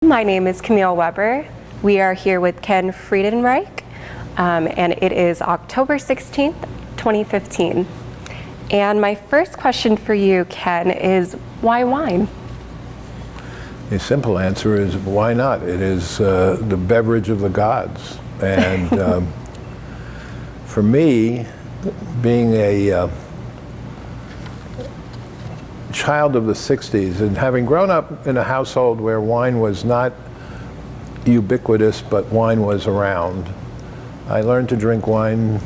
My name is Camille Weber. We are here with Ken Friedenreich, and it is October 16th, 2015. And my first question for you, Ken, is why wine? The simple answer is why not? It is the beverage of the gods. And for me, being a child of the 60s and having grown up in a household where wine was not ubiquitous, but wine was around, I learned to drink wine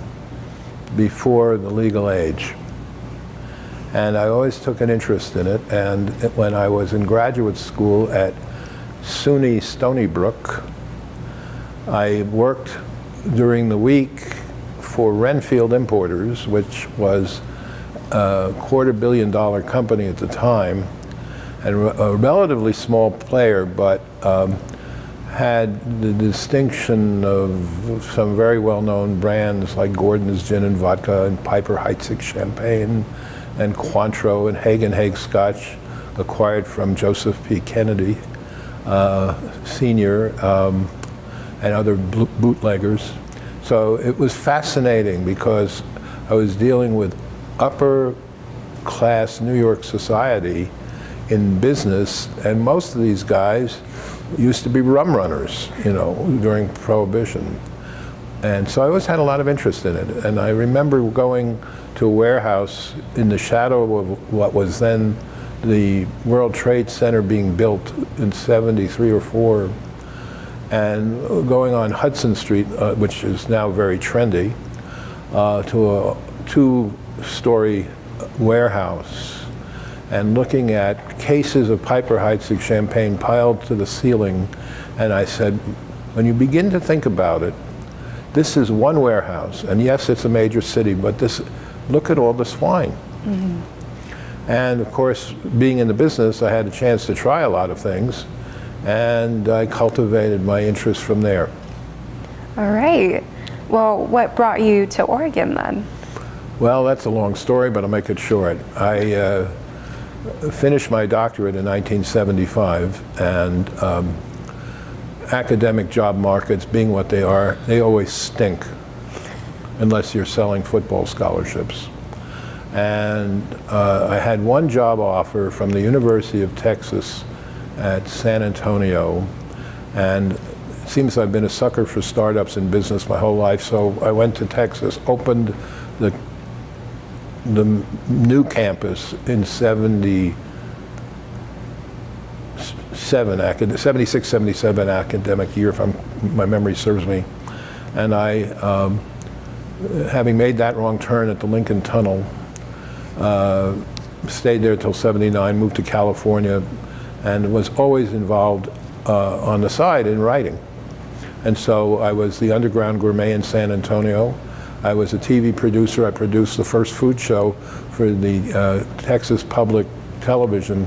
before the legal age. And I always took an interest in it. And when I was in graduate school at SUNY Stony Brook, I worked during the week for Linfield Importers, which was a $250 million company at the time, and a relatively small player, but had the distinction of some very well-known brands like Gordon's Gin and Vodka and Piper Heidsieck Champagne and Cointreau and Hagen Scotch, acquired from Joseph P. Kennedy Sr. And other bootleggers. So it was fascinating because I was dealing with upper class New York society in business, and most of these guys used to be rum runners, you know, during Prohibition. And so I always had a lot of interest in it. And I remember going to a warehouse in the shadow of what was then the World Trade Center being built in 73 or 4, and going on Hudson Street, which is now very trendy, to a 2-story warehouse, and looking at cases of Piper Heidsieck champagne piled to the ceiling. And I said, when you begin to think about it, this is one warehouse, and yes, it's a major city, but look at all this wine. Mm-hmm. And of course, being in the business, I had a chance to try a lot of things, and I cultivated my interest from there. All right. Well, what brought you to Oregon then? Well, that's a long story, but I'll make it short. I finished my doctorate in 1975, and academic job markets, being what they are, they always stink unless you're selling football scholarships. And I had one job offer from the University of Texas at San Antonio, and it seems I've been a sucker for startups in business my whole life, so I went to Texas, opened the new campus in 76, 77 academic year, if my memory serves me. And I, having made that wrong turn at the Lincoln Tunnel, stayed there till 79, moved to California, and was always involved on the side in writing. And so I was the Underground Gourmet in San Antonio. I was a TV producer. I produced the first food show for the Texas Public Television,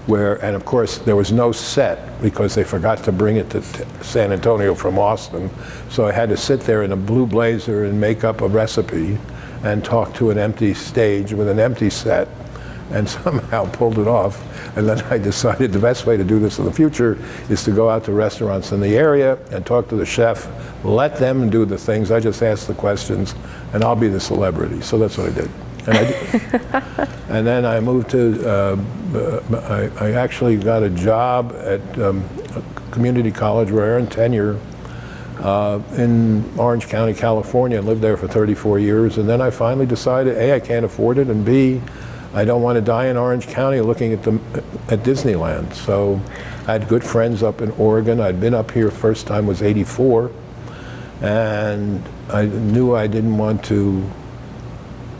and of course there was no set because they forgot to bring it to San Antonio from Austin. So I had to sit there in a blue blazer and make up a recipe and talk to an empty stage with an empty set, and somehow pulled it off. And then I decided the best way to do this in the future is to go out to restaurants in the area and talk to the chef, let them do the things, I just ask the questions, and I'll be the celebrity. So that's what I did. And I did. And then I moved to, I actually got a job at a community college where I earned tenure in Orange County, California, and lived there for 34 years. And then I finally decided, A, I can't afford it, and B, I don't want to die in Orange County looking at Disneyland. So I had good friends up in Oregon. I'd been up here first time was 84, and I knew I didn't want to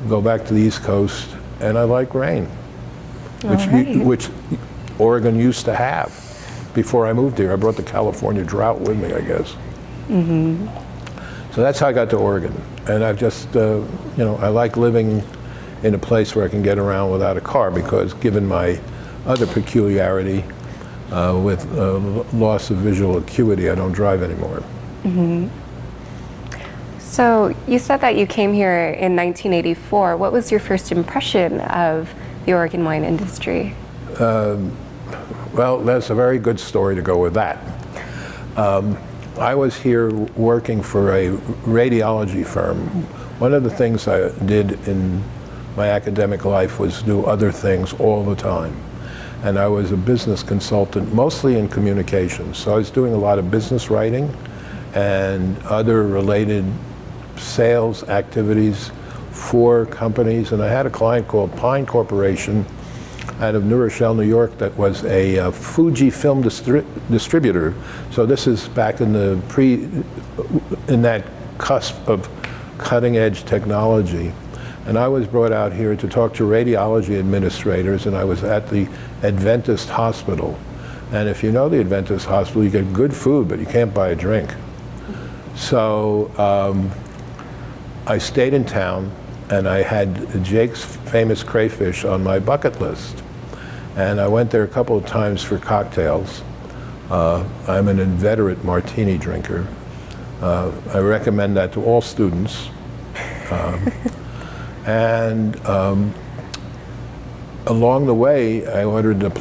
go back to the East Coast, and I like rain, which Oregon used to have before I moved here. I brought the California drought with me, I guess. Mm-hmm. So that's how I got to Oregon, and I've just, I like living in a place where I can get around without a car, because given my other peculiarity with loss of visual acuity, I don't drive anymore. Mm-hmm. So you said that you came here in 1984. What was your first impression of the Oregon wine industry? Well, that's a very good story to go with that. I was here working for a radiology firm. One of the things I did in my academic life was do other things all the time. And I was a business consultant, mostly in communications. So I was doing a lot of business writing and other related sales activities for companies. And I had a client called Pine Corporation out of New Rochelle, New York, that was a Fuji film distributor. So this is back in the in that cusp of cutting edge technology. And I was brought out here to talk to radiology administrators, and I was at the Adventist Hospital. And if you know the Adventist Hospital, you get good food, but you can't buy a drink. So I stayed in town, and I had Jake's famous crayfish on my bucket list. And I went there a couple of times for cocktails. I'm an inveterate martini drinker. I recommend that to all students. And along the way, I ordered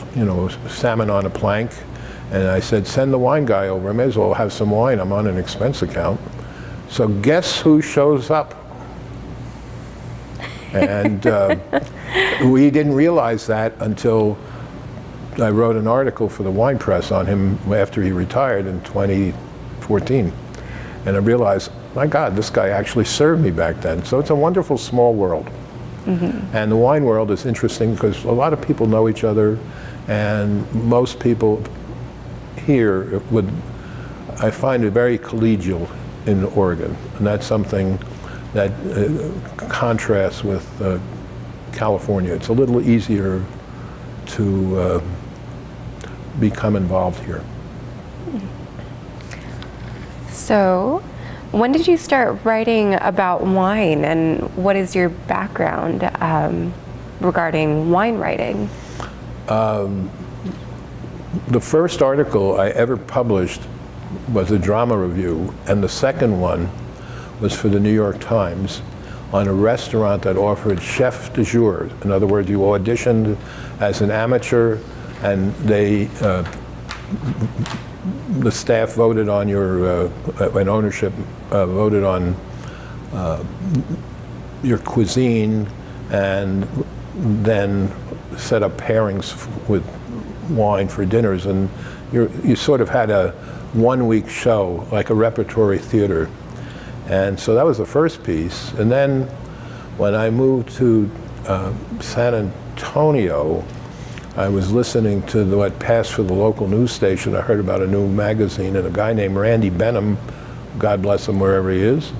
salmon on a plank, and I said, send the wine guy over. I may as well have some wine. I'm on an expense account. So guess who shows up? And we didn't realize that until I wrote an article for the wine press on him after he retired in 2014. And I realized, my God, this guy actually served me back then. So it's a wonderful small world. Mm-hmm. And the wine world is interesting because a lot of people know each other, and most people here I find it very collegial in Oregon. And that's something that contrasts with California. It's a little easier to become involved here. So, when did you start writing about wine, and what is your background regarding wine writing? The first article I ever published was a drama review, and the second one was for the New York Times on a restaurant that offered chef de jour. In other words, you auditioned as an amateur, and the staff voted on your, and ownership voted on your cuisine, and then set up pairings with wine for dinners. And you sort of had a one-week show, like a repertory theater. And so that was the first piece. And then when I moved to San Antonio, I was listening to what passed for the local news station. I heard about a new magazine, and a guy named Randy Benham, God bless him wherever he is,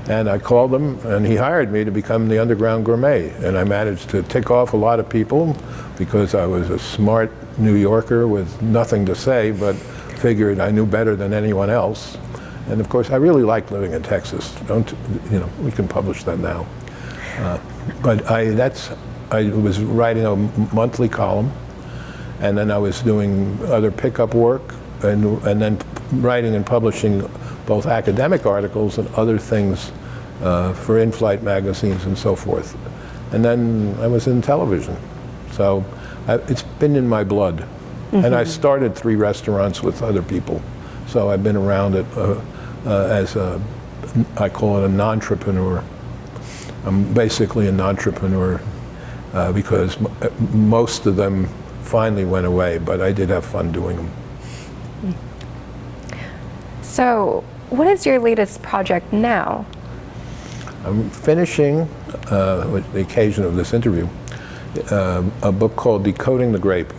and I called him, and he hired me to become the Underground Gourmet. And I managed to tick off a lot of people because I was a smart New Yorker with nothing to say, but figured I knew better than anyone else. And of course, I really like living in Texas. We can publish that now. But I was writing a monthly column, and then I was doing other pickup work, and then writing and publishing both academic articles and other things for in-flight magazines and so forth. And then I was in television. So it's been in my blood. Mm-hmm. And I started 3 restaurants with other people. So I've been around it as I call it a non-entrepreneur. I'm basically a non-entrepreneur because most of them finally went away, but I did have fun doing them. So, what is your latest project now? I'm finishing, with the occasion of this interview, a book called Decoding the Grape,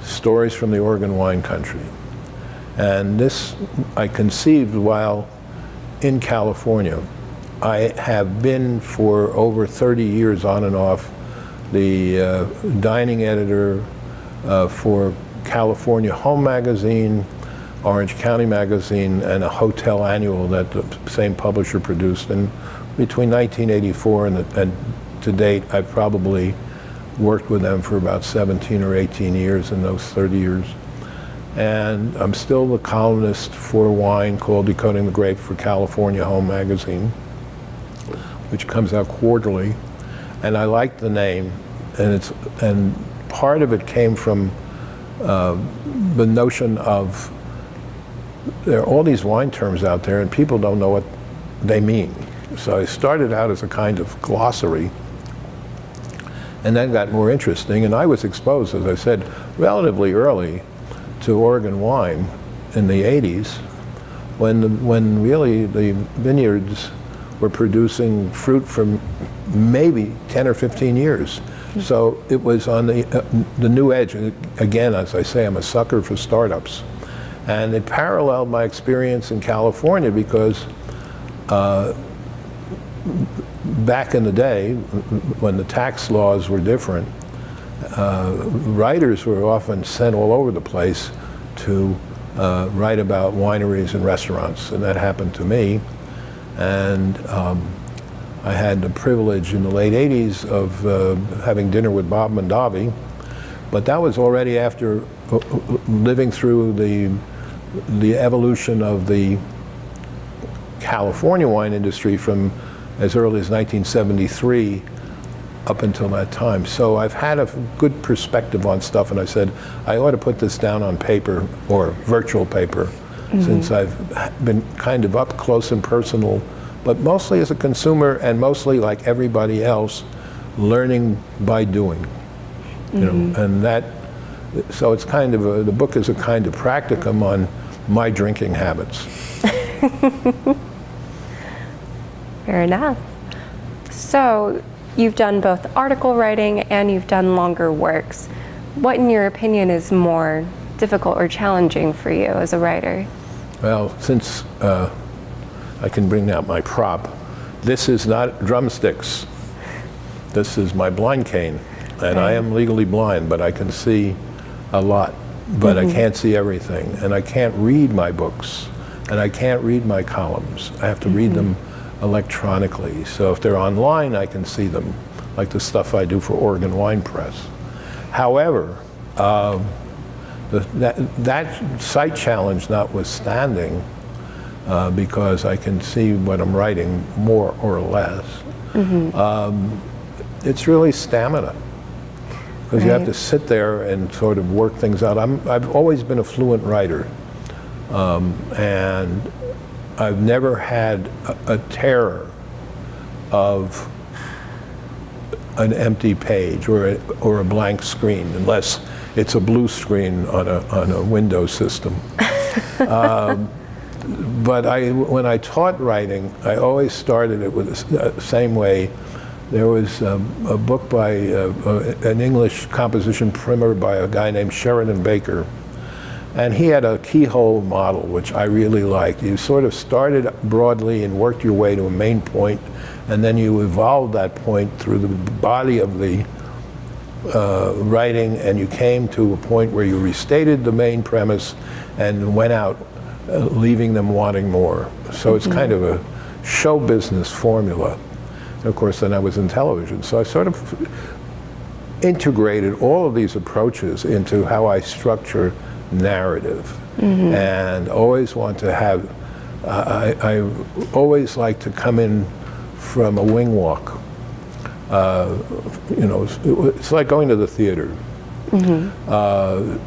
Stories from the Oregon Wine Country. And this I conceived while in California. I have been for over 30 years on and off the dining editor for California Home Magazine, Orange County Magazine, and a hotel annual that the same publisher produced. And between 1984 and to date, I've probably worked with them for about 17 or 18 years in those 30 years. And I'm still the columnist for wine called Decoding the Grape for California Home Magazine, which comes out quarterly. And I like the name, and part of it came from the notion of there are all these wine terms out there and people don't know what they mean. So I started out as a kind of glossary and then got more interesting, and I was exposed, as I said, relatively early to Oregon wine in the 80s when really the vineyards were producing fruit from maybe 10 or 15 years. So it was on the new edge. Again, as I say, I'm a sucker for startups. And it paralleled my experience in California because back in the day, when the tax laws were different, writers were often sent all over the place to write about wineries and restaurants, and that happened to me. And I had the privilege in the late 80s of having dinner with Bob Mondavi, but that was already after living through the evolution of the California wine industry from as early as 1973 up until that time. So I've had a good perspective on stuff, and I said, I ought to put this down on paper or virtual paper, since I've been kind of up close and personal, but mostly as a consumer and mostly like everybody else, learning by doing. You know, and that, so it's kind of the book is a kind of practicum on my drinking habits. Fair enough. So you've done both article writing and you've done longer works. What, in your opinion, is more difficult or challenging for you as a writer? Well, since I can bring out my prop, this is not drumsticks. This is my blind cane. And I am legally blind, but I can see a lot. But I can't see everything. And I can't read my books. And I can't read my columns. I have to read them electronically. So if they're online, I can see them, like the stuff I do for Oregon Wine Press. However, that sight challenge notwithstanding, because I can see what I'm writing more or less, it's really stamina. Because you have to sit there and sort of work things out. I've always been a fluent writer, and I've never had a terror of an empty page or a blank screen, unless it's a blue screen on a Windows system. But when I taught writing, I always started it with the same way. There was a book by an English composition primer by a guy named Sheridan Baker, and he had a keyhole model, which I really liked. You sort of started broadly and worked your way to a main point, and then you evolved that point through the body of the writing, and you came to a point where you restated the main premise and went out, leaving them wanting more. So it's kind of a show business formula. And of course, then I was in television, so I sort of integrated all of these approaches into how I structure narrative, and always want to have, I always like to come in from a wing walk. You know, it's like going to the theater. A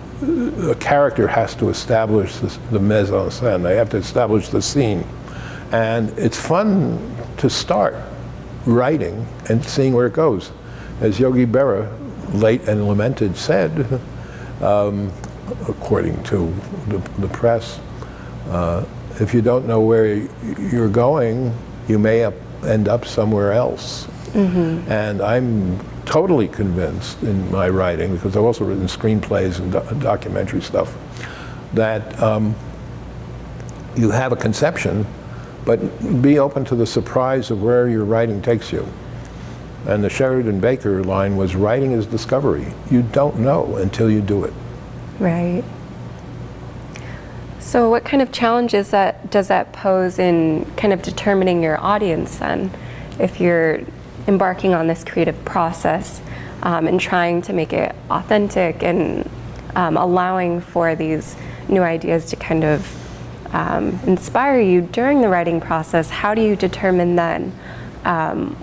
character has to establish the mise en scène. They have to establish the scene. And it's fun to start writing and seeing where it goes. As Yogi Berra, late and lamented, said, according to the press, if you don't know where you're going, you may end up somewhere else. And I'm totally convinced in my writing, because I've also written screenplays and documentary stuff, that you have a conception, but be open to the surprise of where your writing takes you. And the Sheridan Baker line was, writing is discovery. You don't know until you do it. Right. So what kind of challenges does that pose in kind of determining your audience then? If you're embarking on this creative process and trying to make it authentic and allowing for these new ideas to kind of inspire you during the writing process, how do you determine then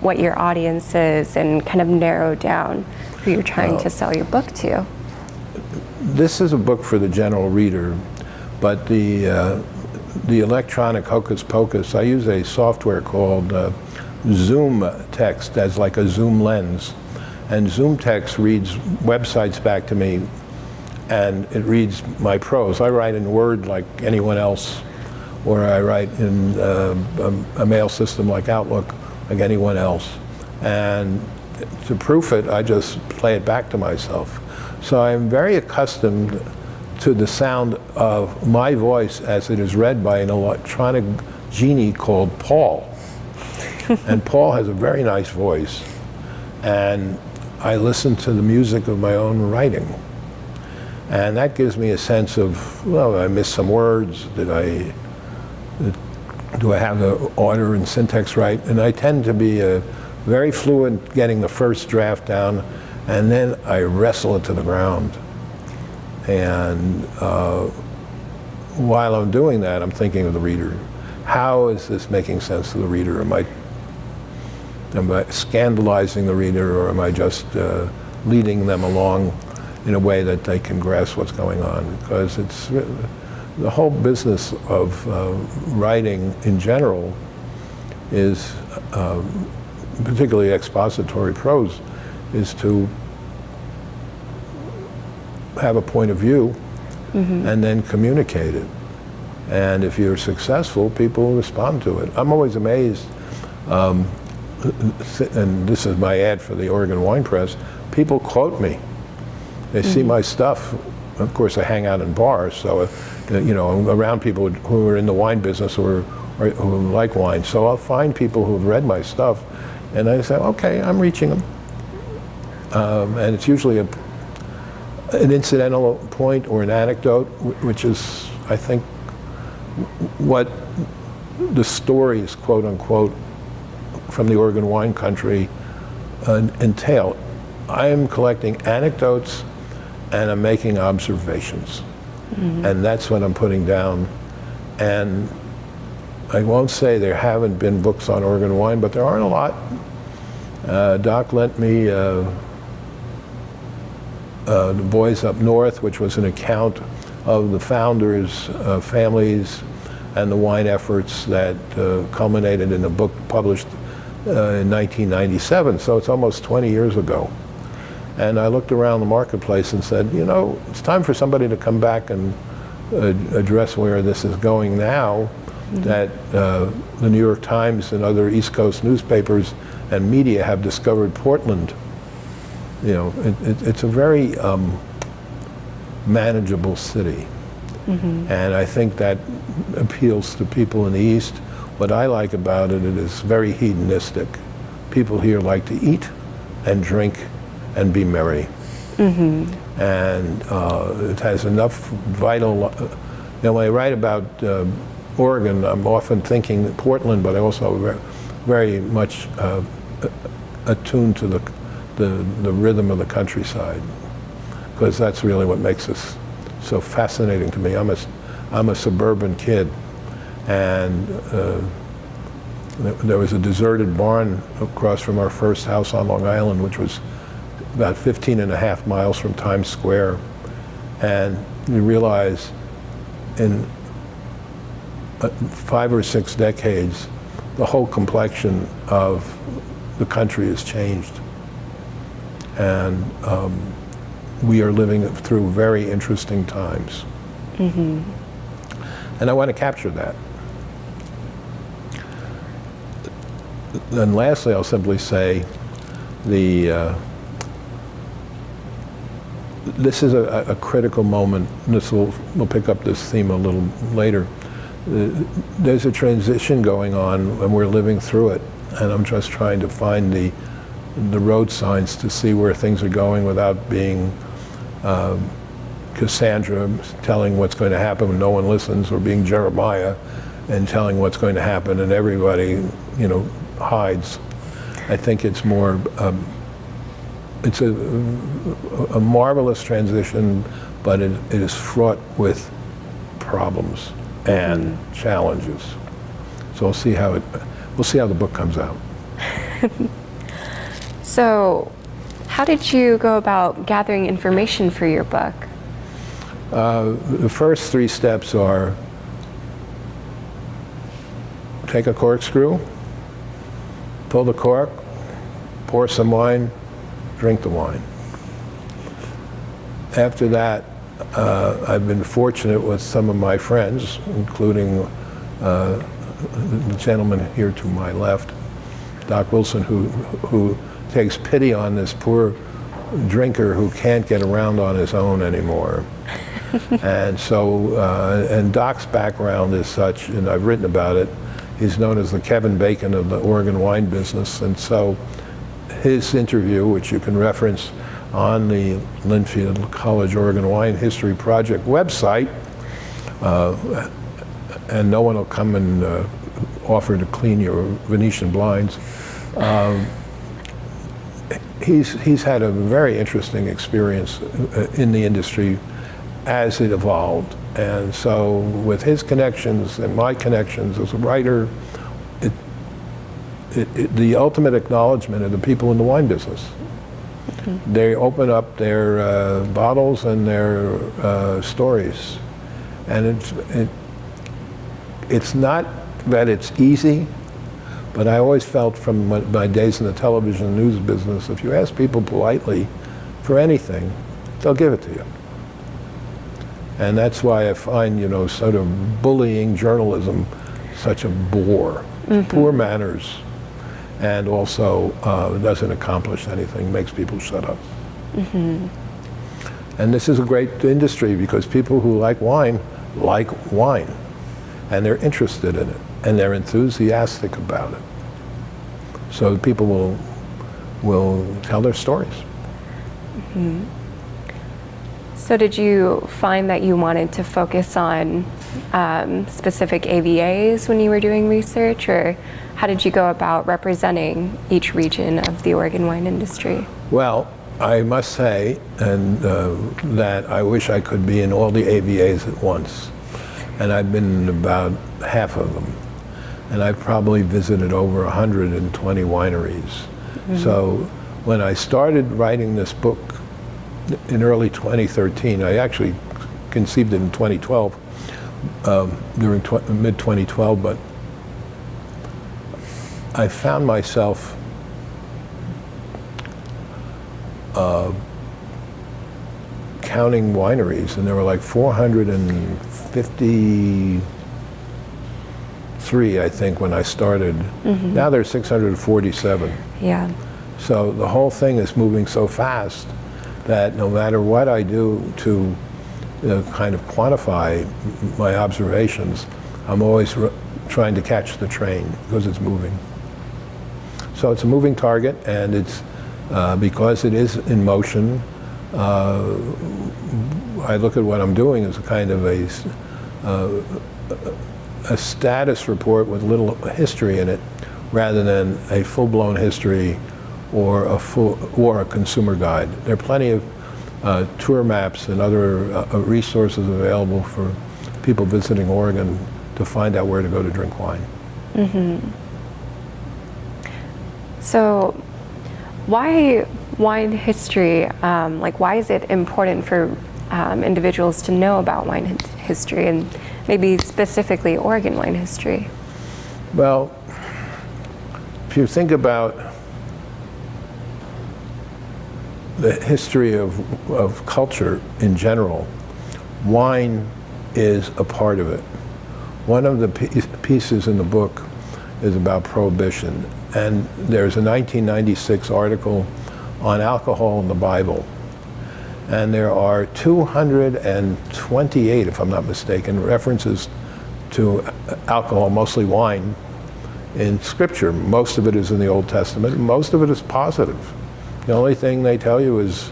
what your audience is and kind of narrow down who you're trying to sell your book to? this is a book for the general reader, but the electronic hocus pocus, I use a software called Zoom Text as like a zoom lens. And Zoom Text reads websites back to me, and it reads my prose. I write in Word like anyone else, or I write in a mail system like Outlook like anyone else. And to proof it, I just play it back to myself. So I'm very accustomed to the sound of my voice as it is read by an electronic genie called Paul. And Paul has a very nice voice. And I listen to the music of my own writing. And that gives me a sense of, well, I missed some words. Do I have the order and syntax right? And I tend to be very fluent getting the first draft down, and then I wrestle it to the ground. And while I'm doing that, I'm thinking of the reader. How is this making sense to the reader? Am I scandalizing the reader, or am I just leading them along in a way that they can grasp what's going on? Because it's the whole business of writing in general is, particularly expository prose, is to have a point of view and then communicate it. And if you're successful, people respond to it. I'm always amazed, and this is my ad for the Oregon Wine Press, people quote me. They see my stuff. Of course, I hang out in bars, so I'm around people who are in the wine business or who like wine. So I'll find people who've read my stuff, and I say, okay, I'm reaching them. And it's usually an incidental point or an anecdote, which is, I think, what the stories, quote unquote, from the Oregon wine country entail. I am collecting anecdotes and I'm making observations. And that's what I'm putting down. And I won't say there haven't been books on Oregon wine, but there aren't a lot. Doc lent me The Boys Up North, which was an account of the founders' families and the wine efforts that culminated in a book published in 1997, so it's almost 20 years ago. And I looked around the marketplace and said, it's time for somebody to come back and address where this is going now, that the New York Times and other East Coast newspapers and media have discovered Portland. It's a very manageable city. And I think that appeals to people in the East. What I like about it, it is very hedonistic. People here like to eat and drink and be merry. And it has enough vital, when I write about Oregon, I'm often thinking Portland, but I also very much attuned to the rhythm of the countryside, because that's really what makes this so fascinating to me. I'm a suburban kid, and there was a deserted barn across from our first house on Long Island, which was about 15 and a half miles from Times Square. And you realize in 5 or 6 decades, the whole complexion of the country has changed. And we are living through very interesting times. And I want to capture that. And lastly, I'll simply say this is a critical moment. We'll pick up this theme a little later. There's a transition going on, and we're living through it. And I'm just trying to find the road signs to see where things are going without being Cassandra telling what's going to happen when no one listens, or being Jeremiah and telling what's going to happen and everybody, hides. I think it's more, it's a marvelous transition, but it is fraught with problems and challenges. So we'll see how the book comes out. So, how did you go about gathering information for your book? The first 3 steps are take a corkscrew, pull the cork, pour some wine, drink the wine. After that, I've been fortunate with some of my friends, including the gentleman here to my left, Doc Wilson, who takes pity on this poor drinker who can't get around on his own anymore. And so, and Doc's background is such, and I've written about it, he's known as the Kevin Bacon of the Oregon wine business. And so his interview, which you can reference on the Linfield College Oregon Wine History Project website, and no one will come and offer to clean your Venetian blinds. He's had a very interesting experience in the industry as it evolved. And so with his connections and my connections as a writer, the ultimate acknowledgement of the people in the wine business. Mm-hmm. They open up their bottles and their stories. And it's not that it's easy, but I always felt from my days in the television news business, if you ask people politely for anything, they'll give it to you. And that's why I find, sort of bullying journalism such a bore. Mm-hmm. Poor manners, and also doesn't accomplish anything, makes people shut up. Mm-hmm. And this is a great industry because people who like wine, and they're interested in it, and they're enthusiastic about it. So people will tell their stories. Mm-hmm. So did you find that you wanted to focus on specific AVAs when you were doing research, or how did you go about representing each region of the Oregon wine industry? Well, I must say that I wish I could be in all the AVAs at once. And I've been in about half of them. And I've probably visited over 120 wineries. Mm-hmm. So when I started writing this book in early 2013, I actually conceived it in 2012, during mid-2012, but I found myself counting wineries, and there were like 453, I think, when I started. Mm-hmm. Now there's 647. Yeah. So the whole thing is moving so fast that no matter what I do to kind of quantify my observations, I'm always trying to catch the train because it's moving. So it's a moving target, and it's because it is in motion, I look at what I'm doing as a kind of a status report with little history in it, rather than a full-blown history or a consumer guide. There are plenty of tour maps and other resources available for people visiting Oregon to find out where to go to drink wine. Mm-hmm. So why wine history? Why is it important for individuals to know about wine history, and maybe specifically Oregon wine history? Well, if you think about the history of culture in general, wine is a part of it. One of the pieces in the book is about prohibition, and there's a 1996 article on alcohol in the Bible, and there are 228, if I'm not mistaken, references to alcohol, mostly wine, in Scripture. Most of it is in the Old Testament, and most of it is positive. The only thing they tell you is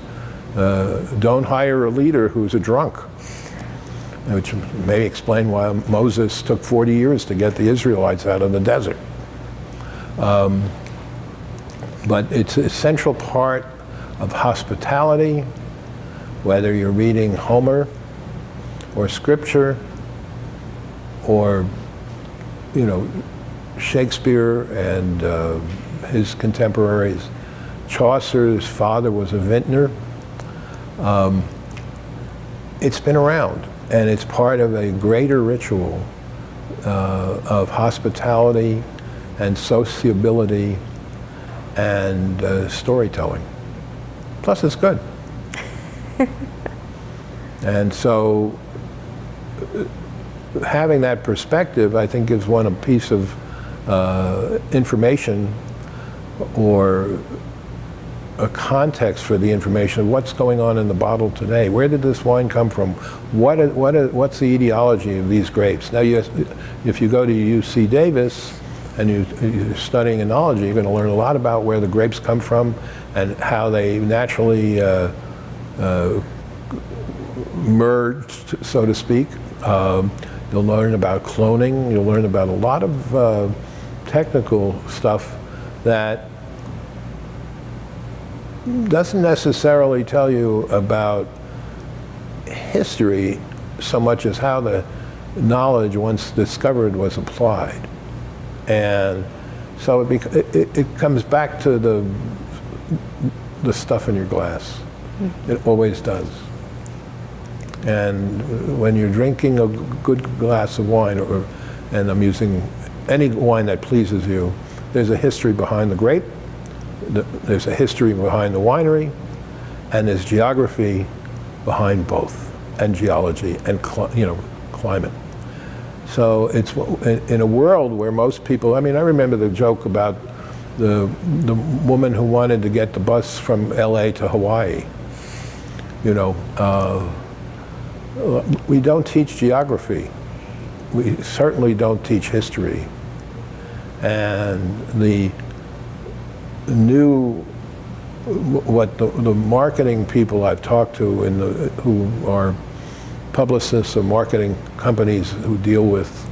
don't hire a leader who's a drunk, which may explain why Moses took 40 years to get the Israelites out of the desert. But it's a central part of hospitality, whether you're reading Homer or Scripture or, Shakespeare and his contemporaries. Chaucer's father was a vintner. it's been around, and it's part of a greater ritual of hospitality and sociability and storytelling. Plus, it's good. And so, having that perspective, I think, gives one a piece of information or a context for the information of what's going on in the bottle today. Where did this wine come from? What's the etiology of these grapes? Now, if you go to UC Davis and you're studying enology, you're going to learn a lot about where the grapes come from and how they naturally merged, so to speak. You'll learn about cloning. You'll learn about a lot of technical stuff that doesn't necessarily tell you about history so much as how the knowledge once discovered was applied. And so it comes back to the stuff in your glass. It always does. And when you're drinking a good glass of wine, and I'm using any wine that pleases you, there's a history behind the grape, there's a history behind the winery, and there's geography behind both, and geology and climate. So it's in a world where most people, I mean, I remember the joke about the woman who wanted to get the bus from LA to Hawaii. We don't teach geography. We certainly don't teach history. And the marketing people I've talked to who are publicists or marketing companies who deal with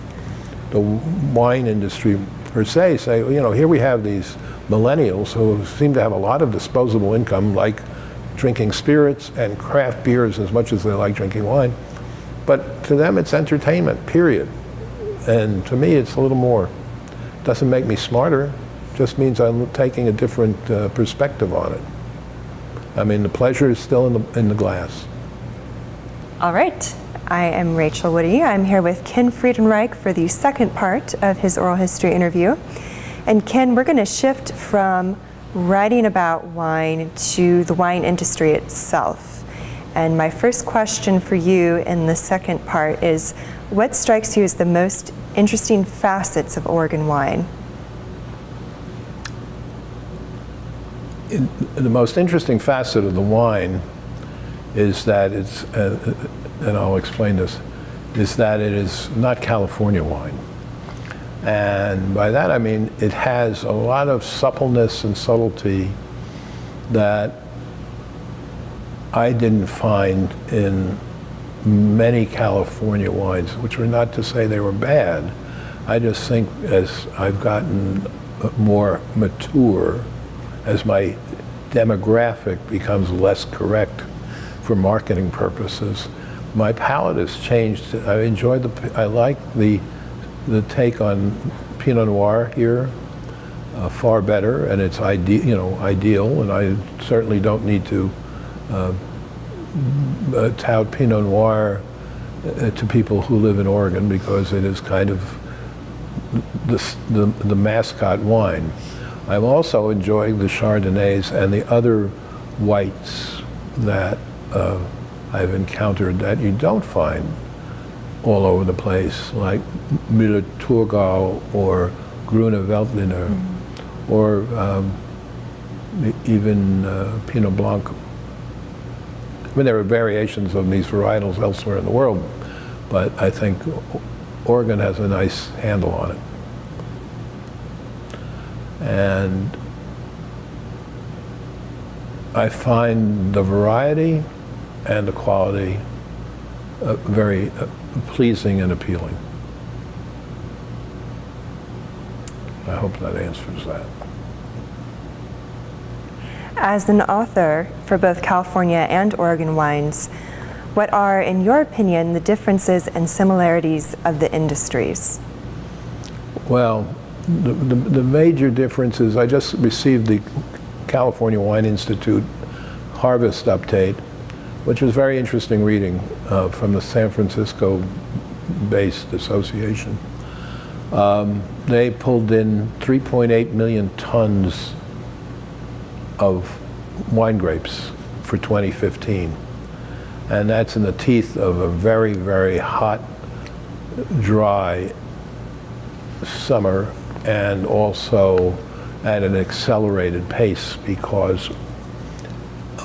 the wine industry per se say, here we have these millennials who seem to have a lot of disposable income, like drinking spirits and craft beers as much as they like drinking wine. But to them, it's entertainment, period. And to me, it's a little more. Doesn't make me smarter, just means I'm taking a different perspective on it. I mean, the pleasure is still in the glass. All right. I am Rachel Woody. I'm here with Ken Friedenreich for the second part of his oral history interview. And Ken, we're going to shift from writing about wine to the wine industry itself. And my first question for you in the second part is, what strikes you as the most interesting facets of Oregon wine? The most interesting facet of the wine is that it's, and I'll explain this, is that it is not California wine. And by that I mean it has a lot of suppleness and subtlety that I didn't find in many California wines, which were not to say they were bad. I just think as I've gotten more mature, as my demographic becomes less correct for marketing purposes, my palate has changed. I like the take on Pinot Noir here far better, and it's ideal, and I certainly don't need to tout Pinot Noir to people who live in Oregon, because it is kind of the mascot wine. I'm also enjoying the Chardonnays and the other whites that I've encountered that you don't find all over the place, like Müller-Thurgau or Grüne Veltliner, or even Pinot Blanc. I mean, there are variations of these varietals elsewhere in the world, but I think Oregon has a nice handle on it. And I find the variety and the quality very pleasing and appealing. I hope that answers that. As an author for both California and Oregon wines, what are, in your opinion, the differences and similarities of the industries? Well, the major difference is I just received the California Wine Institute Harvest Update, which was very interesting reading from the San Francisco-based association. They pulled in 3.8 million tons of wine grapes for 2015. And that's in the teeth of a very, very hot, dry summer, and also at an accelerated pace because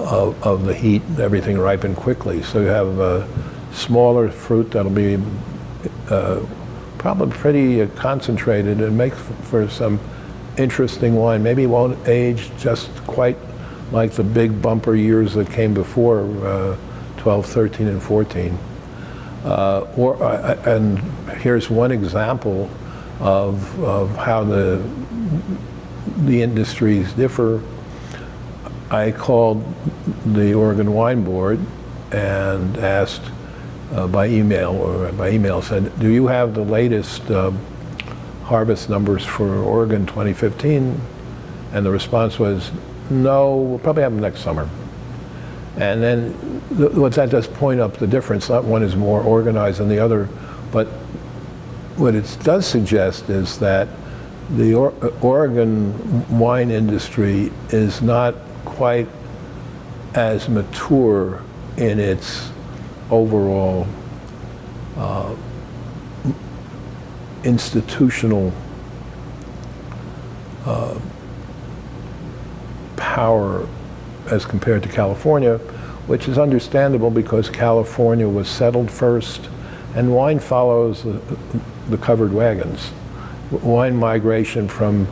of the heat. Everything ripened quickly. So you have a smaller fruit that'll be probably pretty concentrated and make for some interesting wine. Maybe it won't age just quite like the big bumper years that came before 12, 13, and 14. And here's one example of how the industries differ. I called the Oregon Wine Board and asked by email said, do you have the latest harvest numbers for Oregon 2015? And the response was, no, we'll probably have them next summer. And then what that does point up the difference. Not one is more organized than the other, but what it does suggest is that the Oregon wine industry is not quite as mature in its overall institutional power as compared to California, which is understandable because California was settled first, and wine follows the covered wagons. Wine migration from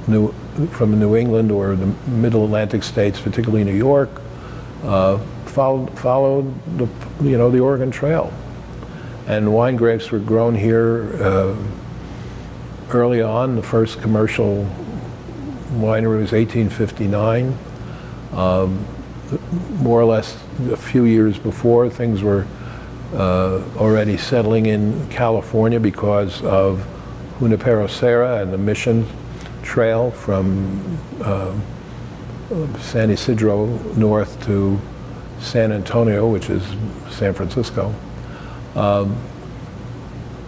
New England or the Middle Atlantic states, particularly New York, followed the Oregon Trail, and wine grapes were grown here early on. The first commercial winery was 1859. More or less a few years before, things were already settling in California because of Junipero Serra and the Mission Trail from San Isidro north to San Antonio, which is San Francisco.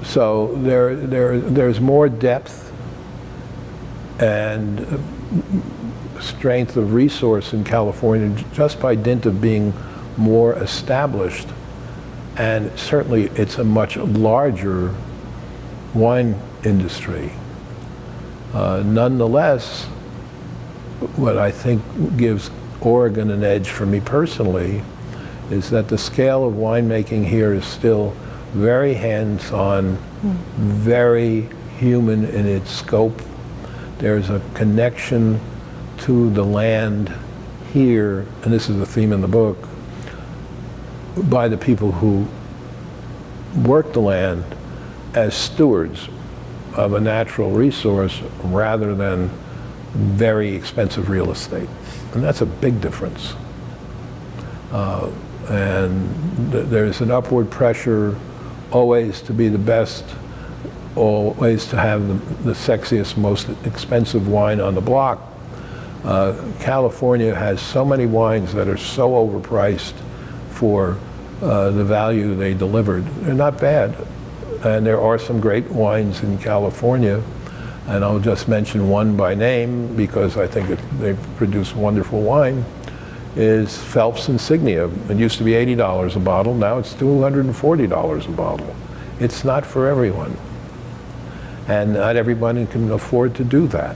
So there's more depth and strength of resource in California just by dint of being more established, and certainly it's a much larger wine industry. Nonetheless, what I think gives Oregon an edge for me personally is that the scale of winemaking here is still very hands-on, very human in its scope. There's a connection to the land here, and this is the theme in the book, by the people who work the land as stewards of a natural resource rather than very expensive real estate. And that's a big difference. And there's an upward pressure always to be the best, always to have the sexiest, most expensive wine on the block. California has so many wines that are so overpriced for the value they delivered. They're not bad. And there are some great wines in California, and I'll just mention one by name because I think they produce wonderful wine, is Phelps Insignia. It used to be $80 a bottle, now it's $240 a bottle. It's not for everyone. And not everybody can afford to do that.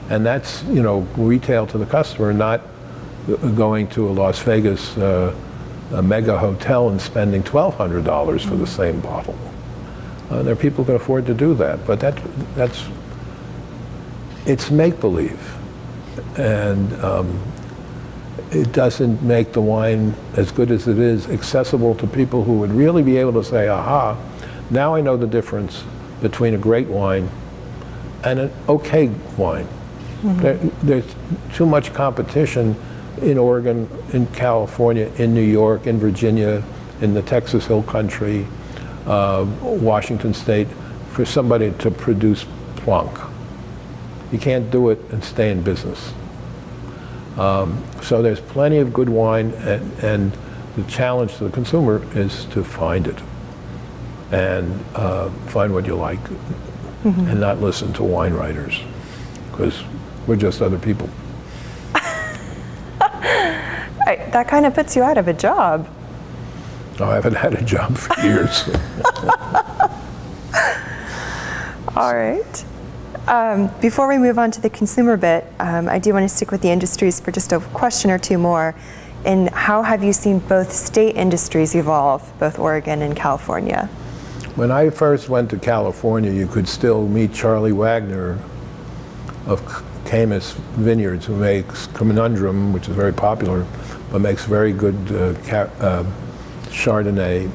And that's, retail to the customer, not going to a Las Vegas a mega hotel and spending $1,200 for the same bottle. There are people who can afford to do that, but it's make-believe. And it doesn't make the wine, as good as it is, accessible to people who would really be able to say, aha, now I know the difference between a great wine and an okay wine. There's too much competition in Oregon, in California, in New York, in Virginia, in the Texas Hill Country, Washington State, for somebody to produce plonk. You can't do it and stay in business. So there's plenty of good wine, and the challenge to the consumer is to find it and find what you like, and not listen to wine writers, because we're just other people. That kind of puts you out of a job. I haven't had a job for years. All right. Before we move on to the consumer bit, I do want to stick with the industries for just a question or two more. And how have you seen both state industries evolve, both Oregon and California? When I first went to California, you could still meet Charlie Wagner of Camus Vineyards, who makes Conundrum, which is very popular, but makes very good Chardonnay.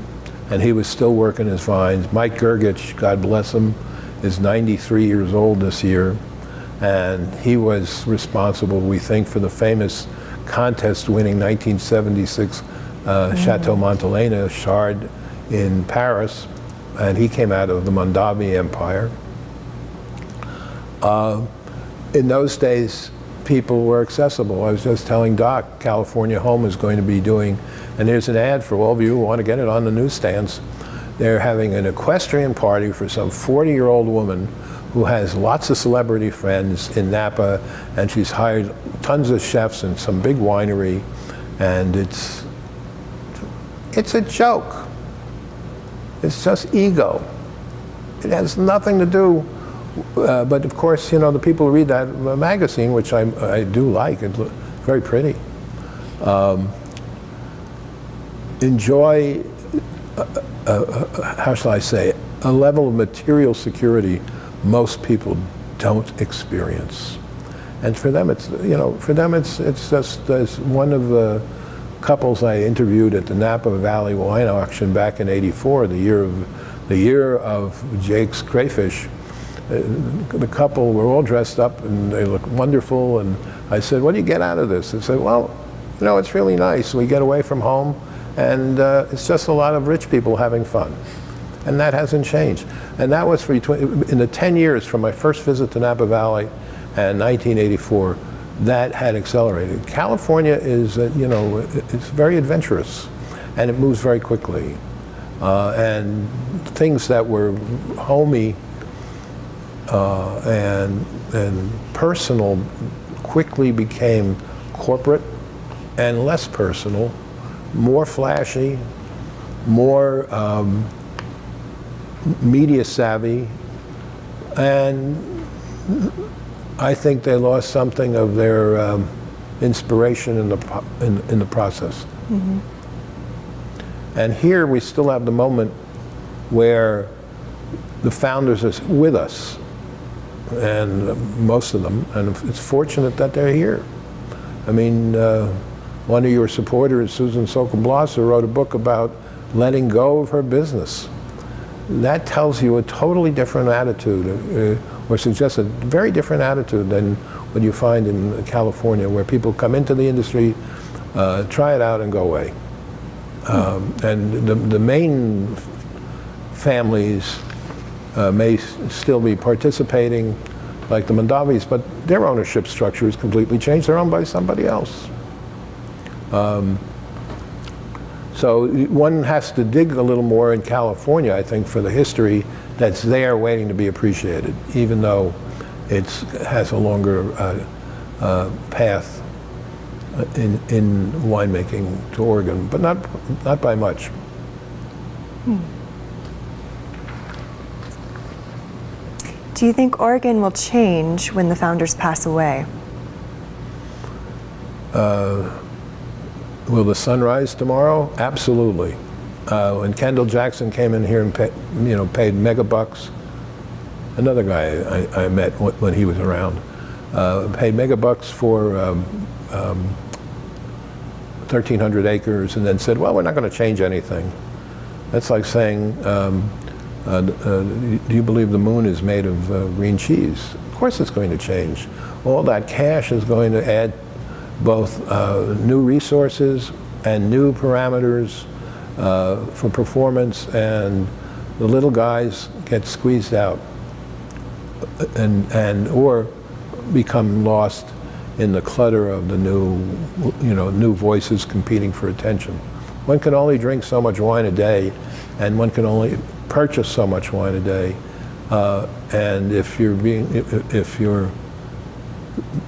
And he was still working his vines. Mike Gergich, God bless him, is 93 years old this year. And he was responsible, we think, for the famous contest-winning 1976 Chateau Montelena Chard in Paris. And he came out of the Mondavi Empire. In those days, people were accessible. I was just telling Doc, California Home is going to be doing, and there's an ad for all of you who want to get it on the newsstands. They're having an equestrian party for some 40-year-old woman who has lots of celebrity friends in Napa, and she's hired tons of chefs and some big winery, and it's a joke. It's just ego. It has nothing to do, but of course, you know, the people who read that magazine, which I do like, it's very pretty, enjoy, how shall I say, a level of material security most people don't experience. And for them, it's, you know, it's just as one of the couples I interviewed at the Napa Valley Wine Auction back in '84, the year of Jake's Crayfish. The couple were all dressed up and they looked wonderful, and I said, "What do you get out of this?" They said, "Well, you know, it's really nice. We get away from home, and it's just a lot of rich people having fun." And that hasn't changed. And that was in the 10 years from my first visit to Napa Valley and 1984, that had accelerated. California is, you know, it's very adventurous, and it moves very quickly. And things that were homey and personal quickly became corporate and less personal, more flashy, more media savvy, and I think they lost something of their inspiration in the process. Mm-hmm. And here we still have the moment where the founders are with us, and most of them, and it's fortunate that they're here. I mean, one of your supporters, Susan Sokol-Blosser, wrote a book about letting go of her business. That tells you a totally different attitude, or suggests a very different attitude than what you find in California, where people come into the industry, try it out, and go away. And the main families may still be participating, like the Mondavis, but their ownership structure is completely changed. They're owned by somebody else. So one has to dig a little more in California, I think, for the history that's there waiting to be appreciated, even though it has a longer path in winemaking to Oregon, but not by much. Do you think Oregon will change when the founders pass away? Will the sun rise tomorrow? Absolutely. When Kendall Jackson came in here and paid mega bucks, another guy I met when he was around, paid mega bucks for 1,300 acres, and then said, "Well, we're not going to change anything." That's like saying, "Do you believe the moon is made of green cheese?" Of course, it's going to change. All that cash is going to add both new resources and new parameters for performance, and the little guys get squeezed out or become lost in the clutter of the new voices competing for attention. One can only drink so much wine a day, and one can only purchase so much wine a day. And if you're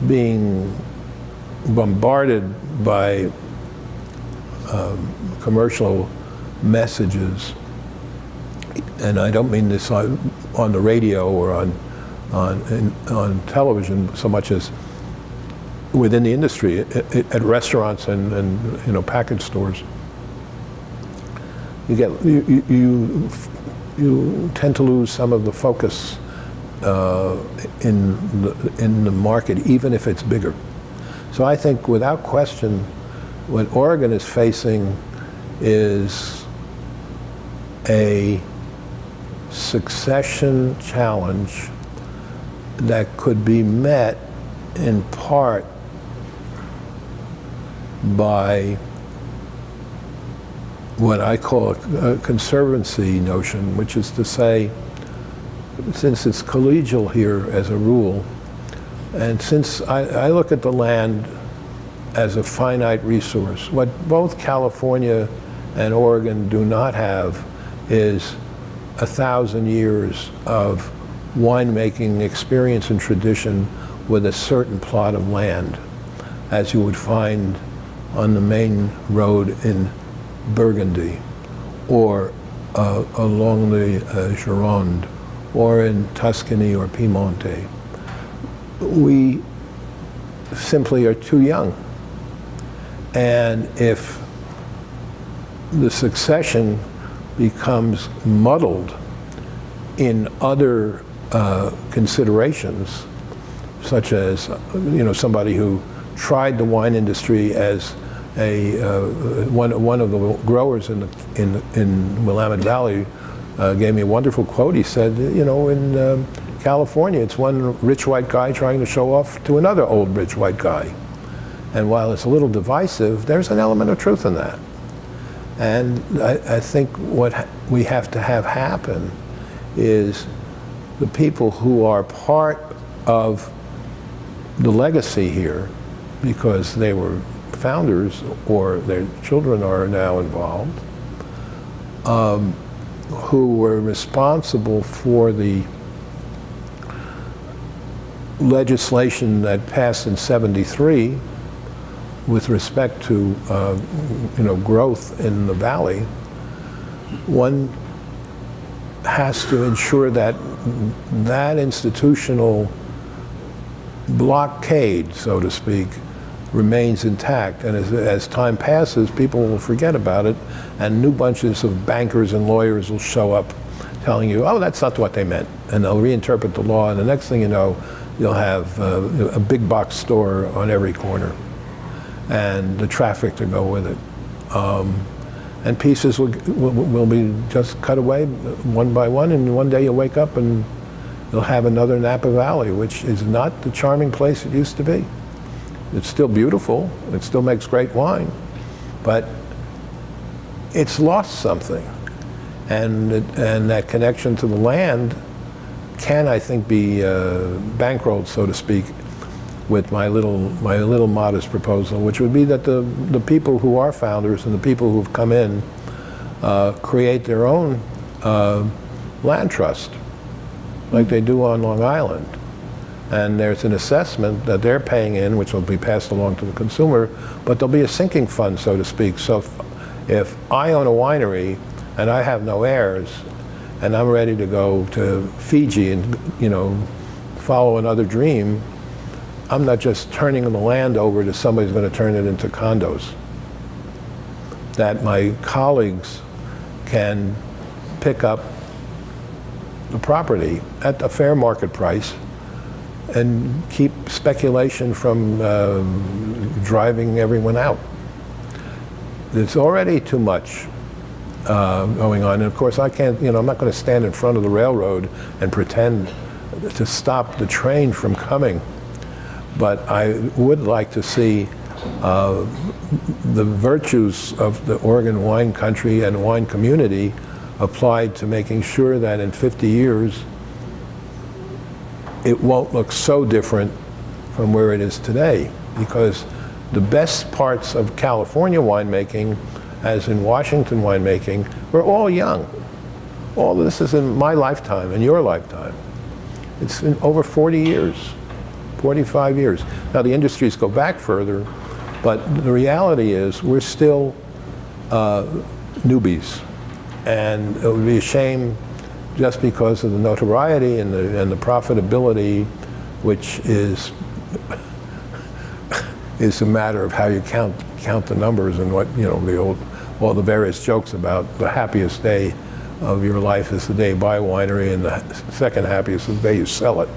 being bombarded by commercial messages, and I don't mean this on the radio or on television so much as within the industry, at restaurants and package stores, you tend to lose some of the focus in the market, even if it's bigger. So I think without question, what Oregon is facing is a succession challenge that could be met in part by what I call a conservancy notion, which is to say, since it's collegial here as a rule, and since I look at the land as a finite resource, what both California and Oregon do not have is 1,000 years of winemaking experience and tradition with a certain plot of land, as you would find on the main road in Burgundy, or along the Gironde, or in Tuscany or Piemonte. We simply are too young. And if the succession becomes muddled in other considerations, such as somebody who tried the wine industry as one of the growers in Willamette Valley gave me a wonderful quote. He said, in California, it's one rich white guy trying to show off to another old rich white guy. And while it's a little divisive, there's an element of truth in that. And I think what we have to have happen is the people who are part of the legacy here, because they were founders or their children are now involved, who were responsible for the legislation that passed in '73 with respect to growth in the valley. One has to ensure that that institutional blockade, so to speak, remains intact. And as time passes, people will forget about it, and new bunches of bankers and lawyers will show up telling you, oh, that's not what they meant. And they'll reinterpret the law, and the next thing you know, you'll have a big box store on every corner, and the traffic to go with it. And pieces will be just cut away one by one, and one day you'll wake up and you'll have another Napa Valley, which is not the charming place it used to be. It's still beautiful, it still makes great wine, but it's lost something. And that connection to the land can, I think, be bankrolled, so to speak, with my little modest proposal, which would be that the people who are founders and the people who've come in create their own land trust, like they do on Long Island. And there's an assessment that they're paying in, which will be passed along to the consumer, but there'll be a sinking fund, so to speak. So if I own a winery and I have no heirs, and I'm ready to go to Fiji and follow another dream, I'm not just turning the land over to somebody who's going to turn it into condos. That my colleagues can pick up the property at a fair market price and keep speculation from driving everyone out. There's already too much going on, and of course I can't, I'm not going to stand in front of the railroad and pretend to stop the train from coming. But I would like to see the virtues of the Oregon wine country and wine community applied to making sure that in 50 years it won't look so different from where it is today. because the best parts of California winemaking, as in Washington winemaking, were all young. All of this is in my lifetime, in your lifetime. It's been over 40 years, 45 years. Now the industries go back further, but the reality is we're still newbies. And it would be a shame, just because of the notoriety and the profitability, which is a matter of how you count the numbers, and what, you know, all the various jokes about the happiest day of your life is the day you buy a winery, and the second happiest is the day you sell it.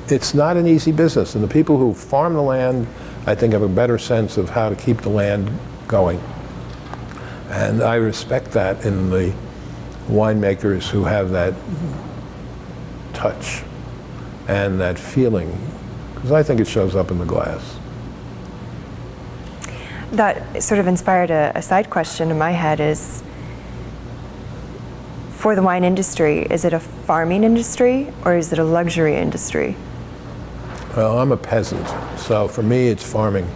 It's not an easy business, and the people who farm the land, I think, have a better sense of how to keep the land going. And I respect that in the winemakers who have that touch and that feeling, because I think it shows up in the glass. That sort of inspired a side question in my head is, for the wine industry, is it a farming industry or is it a luxury industry? Well, I'm a peasant, so for me it's farming.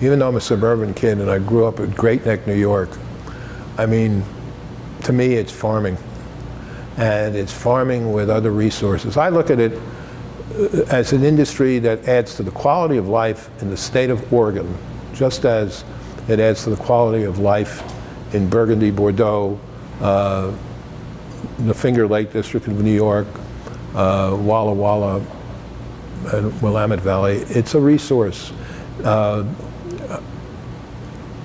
Even though I'm a suburban kid and I grew up in Great Neck, New York, I mean, to me it's farming. And it's farming with other resources. I look at it as an industry that adds to the quality of life in the state of Oregon, just as it adds to the quality of life in Burgundy, Bordeaux, the Finger Lake District of New York, Walla Walla, and Willamette Valley. It's a resource.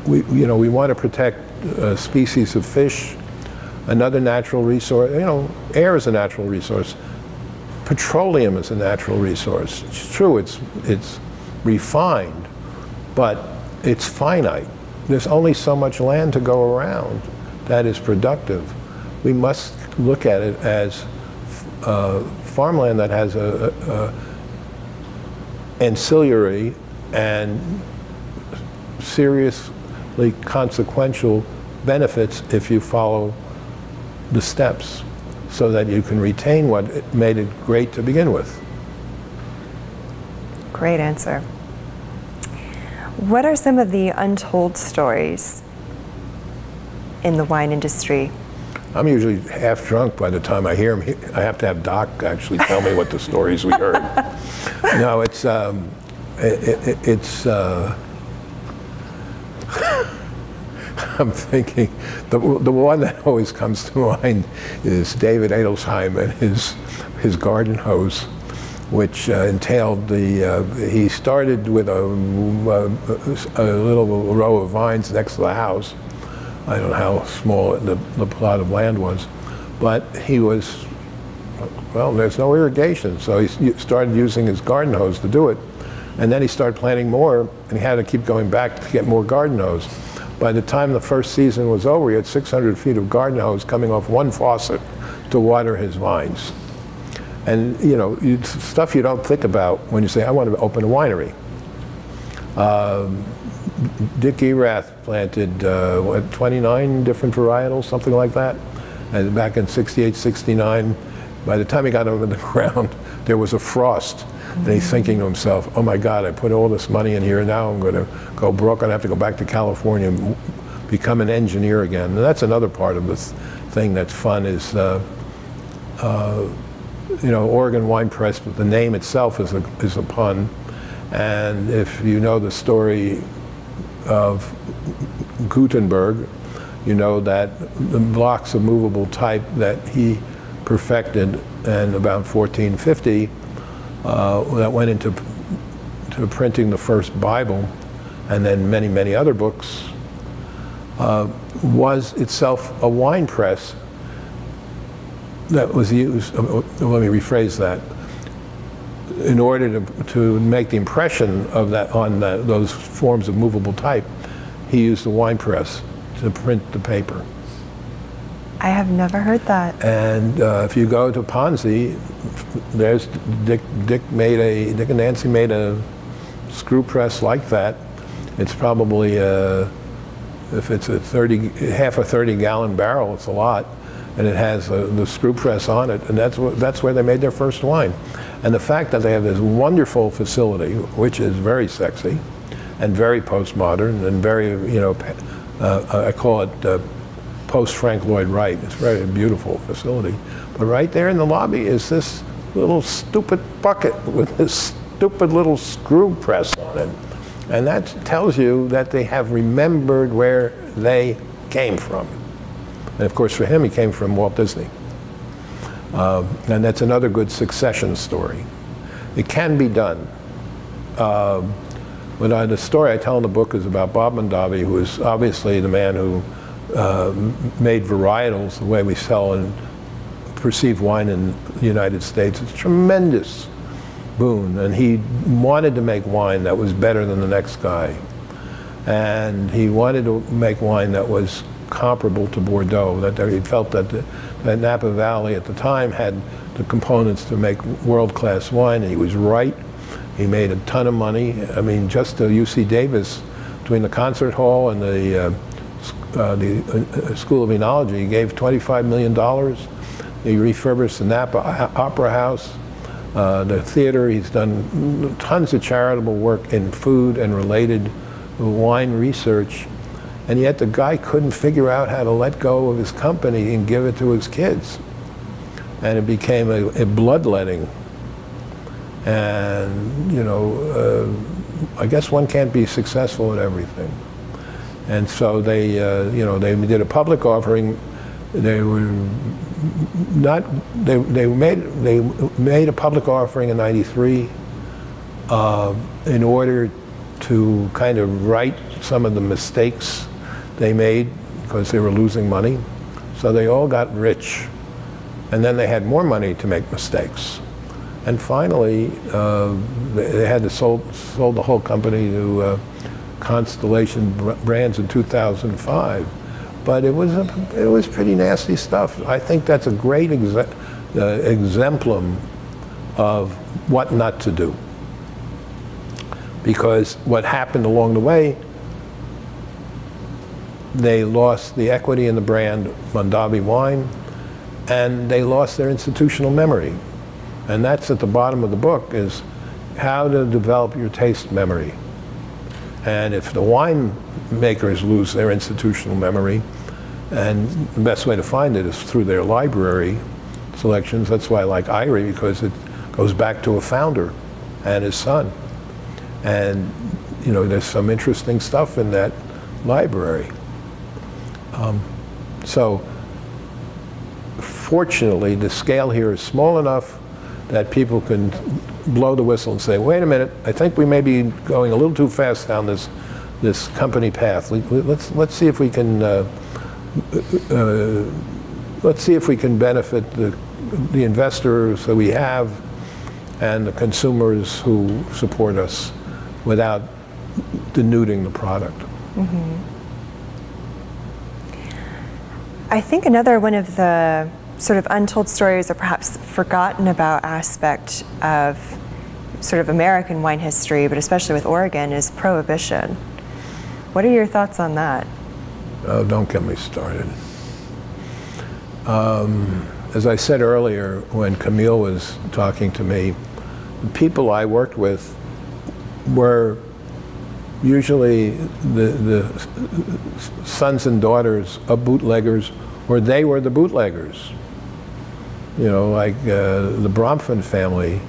We want to protect species of fish, another natural resource. You know, air is a natural resource. Petroleum is a natural resource. It's true, it's refined, but it's finite. There's only so much land to go around that is productive. We must look at it as farmland that has a ancillary and seriously consequential benefits if you follow the steps, so that you can retain what made it great to begin with. Great answer. What are some of the untold stories in the wine industry? I'm usually half drunk by the time I hear them. I have to have Doc actually tell me what the stories we heard. No, it's I'm thinking, the one that always comes to mind is David Adelsheim and his garden hose, which entailed he started with a little row of vines next to the house. I don't know how small the plot of land was, but there's no irrigation, so he started using his garden hose to do it. And then he started planting more, and he had to keep going back to get more garden hose. By the time the first season was over, he had 600 feet of garden hose coming off one faucet to water his vines. And you know, stuff you don't think about when you say, I want to open a winery. Dick Erath planted 29 different varietals, something like that. And back in 68, 69, by the time he got over the ground, there was a frost. And he's thinking to himself, oh my God, I put all this money in here, now I'm going to go broke, I'm going to have to go back to California and become an engineer again. And that's another part of this thing that's fun is, Oregon Wine Press, but the name itself is a pun. And if you know the story of Gutenberg, you know that the blocks of movable type that he perfected in about 1450 that went into printing the first Bible and then many, many other books, was itself a wine press that was used, let me rephrase that, in order to make the impression of that on those forms of movable type, he used the wine press to print the paper. I have never heard that. And if you go to Ponzi, there's Dick and Nancy made a screw press like that. It's probably if it's half a 30-gallon barrel, it's a lot, and it has the screw press on it, and that's where they made their first wine. And the fact that they have this wonderful facility, which is very sexy and very postmodern and very, I call it post-Frank Lloyd Wright. It's a very beautiful facility. But right there in the lobby is this little stupid bucket with this stupid little screw press on it. And that tells you that they have remembered where they came from. And of course, for him, he came from Walt Disney. And that's another good succession story. It can be done. The story I tell in the book is about Bob Mondavi, who is obviously the man who made varietals the way we sell and perceive wine in the United States. It's a tremendous boon, and he wanted to make wine that was better than the next guy. And he wanted to make wine that was comparable to Bordeaux, that he felt that that Napa Valley at the time had the components to make world-class wine, and he was right. He made a ton of money. I mean, just to UC Davis, between the concert hall and the School of Enology, he gave $25 million. He refurbished the Napa Opera House, the theater. He's done tons of charitable work in food and related wine research. And yet the guy couldn't figure out how to let go of his company and give it to his kids. And it became a bloodletting. And, I guess one can't be successful at everything. And so they did a public offering. They made a public offering in '93 in order to kind of right some of the mistakes they made because they were losing money. So they all got rich. And then they had more money to make mistakes. And finally, they had to sold the whole company to Constellation Brands in 2005. But it was pretty nasty stuff. I think that's a great exemplum of what not to do. Because what happened along the way, they lost the equity in the brand Mondavi wine, and they lost their institutional memory. And that's at the bottom of the book, is how to develop your taste memory. And if the wine makers lose their institutional memory, and the best way to find it is through their library selections. That's why I like Irie, because it goes back to a founder and his son. And there's some interesting stuff in that library. So fortunately, the scale here is small enough that people can blow the whistle and say, wait a minute, I think we may be going a little too fast down this company path. Let's see if we can benefit the investors that we have and the consumers who support us without denuding the product. Mm-hmm. I think another one of the sort of untold stories or perhaps forgotten about aspect of sort of American wine history, but especially with Oregon, is prohibition. What are your thoughts on that? Oh, don't get me started. As I said earlier, when Camille was talking to me, the people I worked with were usually the sons and daughters of bootleggers, or they were the bootleggers. Like the Bromford family,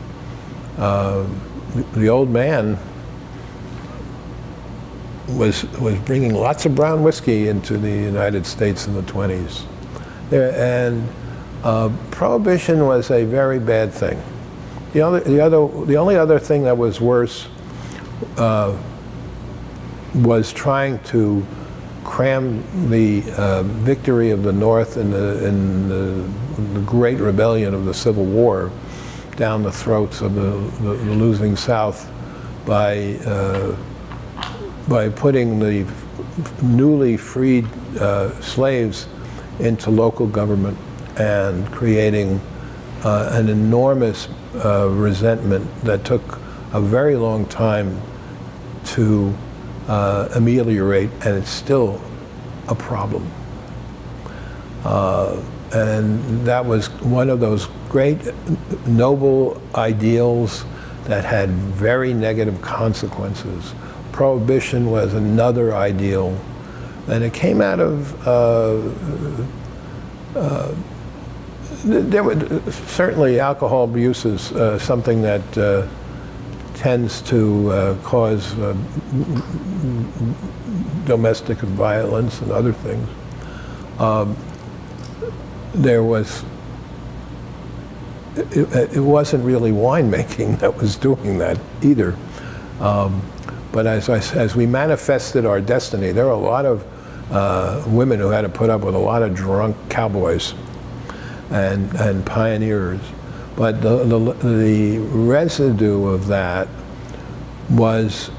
the old man was bringing lots of brown whiskey into the United States in the 20s. And prohibition was a very bad thing. The only other thing that was worse was trying to cram the victory of the North in the Great Rebellion of the Civil War down the throats of the losing South by putting the newly freed slaves into local government and creating an enormous resentment that took a very long time to ameliorate, and it's still a problem. And that was one of those great noble ideals that had very negative consequences. Prohibition was another ideal. And it came out of, certainly alcohol abuse is something that tends to cause domestic violence and other things. It wasn't really winemaking that was doing that either. But as we manifested our destiny, there were a lot of women who had to put up with a lot of drunk cowboys and pioneers. But the residue of that was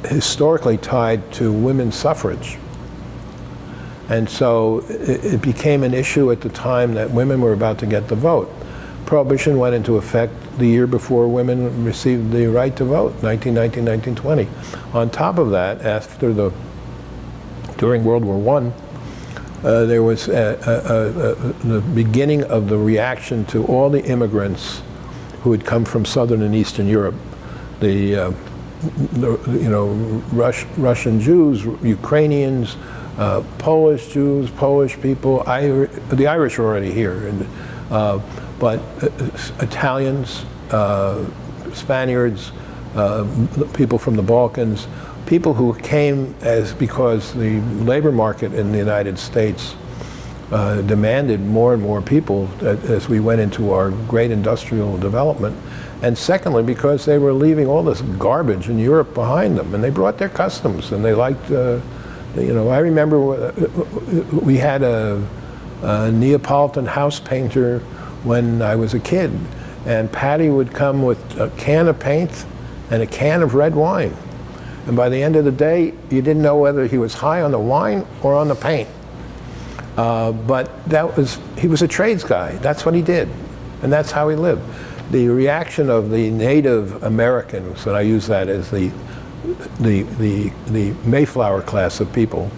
historically tied to women's suffrage. And so it became an issue at the time that women were about to get the vote. Prohibition went into effect the year before women received the right to vote, 1919, 1920. On top of that, during World War I, there was the beginning of the reaction to all the immigrants who had come from Southern and Eastern Europe. Russian Jews, Ukrainians, Polish Jews, Polish people, the Irish were already here, but Italians, Spaniards, people from the Balkans, people who came because the labor market in the United States demanded more and more people as we went into our great industrial development. And secondly, because they were leaving all this garbage in Europe behind them, and they brought their customs, and they liked, I remember we had a Neapolitan house painter when I was a kid, and Patty would come with a can of paint and a can of red wine. And by the end of the day, you didn't know whether he was high on the wine or on the paint. But he was a trades guy. That's what he did, and that's how he lived. The reaction of the Native Americans, and I use that as the Mayflower class of people,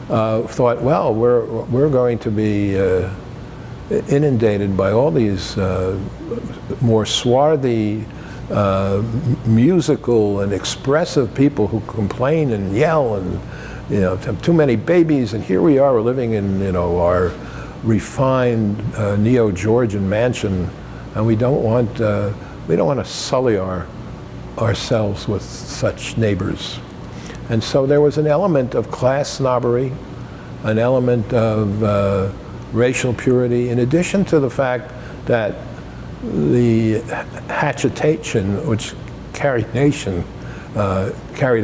thought, well, we're going to be inundated by all these more swarthy, musical and expressive people who complain and yell and have too many babies, and here we are, we're living in our refined neo-Georgian mansion, and we don't want to sully ourselves with such neighbors. And so there was an element of class snobbery, an element of racial purity, in addition to the fact that the hatchetation, which carried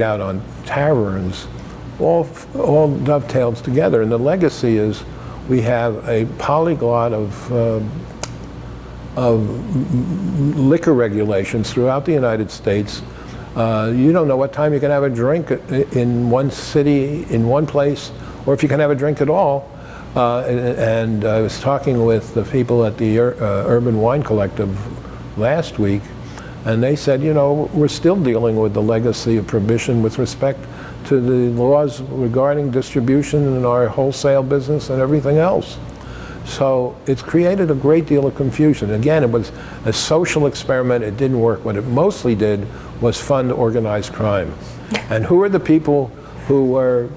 out on taverns, all dovetails together. And the legacy is we have a polyglot of liquor regulations throughout the United States. You don't know what time you can have a drink in one city, in one place, or if you can have a drink at all. And I was talking with the people at the Urban Wine Collective last week, and they said, we're still dealing with the legacy of prohibition with respect to the laws regarding distribution in our wholesale business and everything else. So it's created a great deal of confusion. Again, it was a social experiment. It didn't work. What it mostly did was fund organized crime. And who are the people who were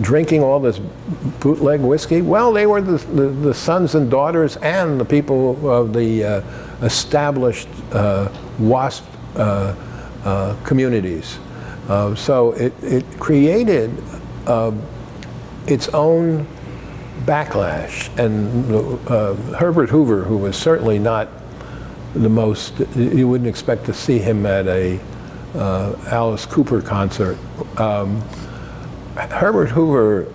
drinking all this bootleg whiskey? Well, they were the sons and daughters and the people of the established WASP communities. So it created its own backlash. And Herbert Hoover, who was certainly not the most, you wouldn't expect to see him at a Alice Cooper concert. Herbert Hoover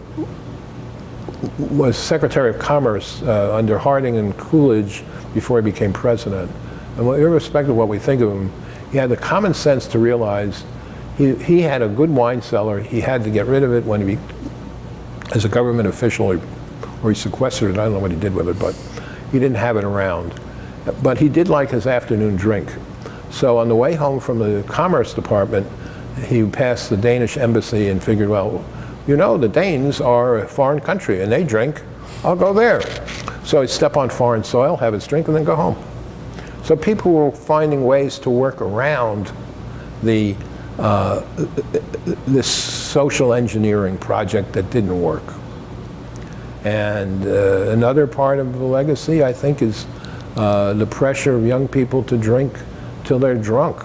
was Secretary of Commerce under Harding and Coolidge before he became president. And irrespective of what we think of him, he had the common sense to realize he had a good wine cellar. He had to get rid of it when he, as a government official, or he sequestered it. I don't know what he did with it, but he didn't have it around. But he did like his afternoon drink. So on the way home from the Commerce Department, he passed the Danish embassy and figured, well, the Danes are a foreign country and they drink, I'll go there. So I'd step on foreign soil, have its drink, and then go home. So people were finding ways to work around the this social engineering project that didn't work. And another part of the legacy, I think, is the pressure of young people to drink till they're drunk.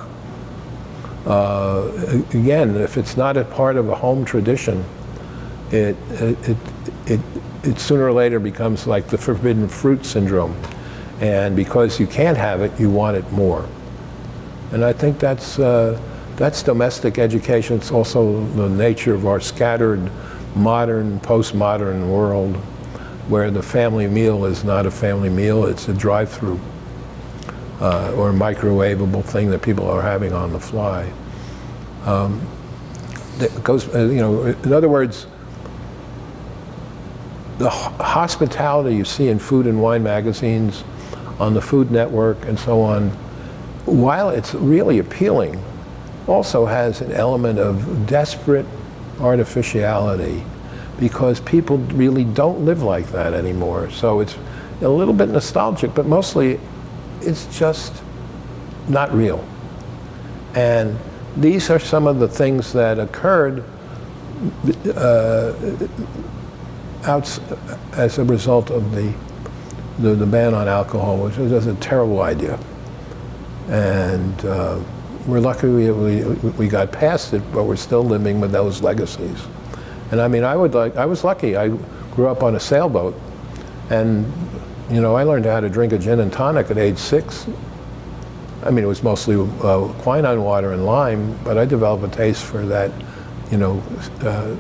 Again, if it's not a part of a home tradition, it sooner or later becomes like the forbidden fruit syndrome. And because you can't have it, you want it more. And I think that's domestic education. It's also the nature of our scattered, modern, postmodern world, where the family meal is not a family meal, it's a drive-through or a microwavable thing that people are having on the fly. That goes, in other words, the hospitality you see in food and wine magazines, on the Food Network and so on, while it's really appealing, also has an element of desperate artificiality, because people really don't live like that anymore. So it's a little bit nostalgic, but mostly it's just not real. And these are some of the things that occurred as a result of the ban on alcohol, which was a terrible idea. And we're lucky we got past it, but we're still living with those legacies. And I mean, I was lucky. I grew up on a sailboat, and I learned how to drink a gin and tonic at age 6. I mean, it was mostly quinine water and lime, but I developed a taste for that,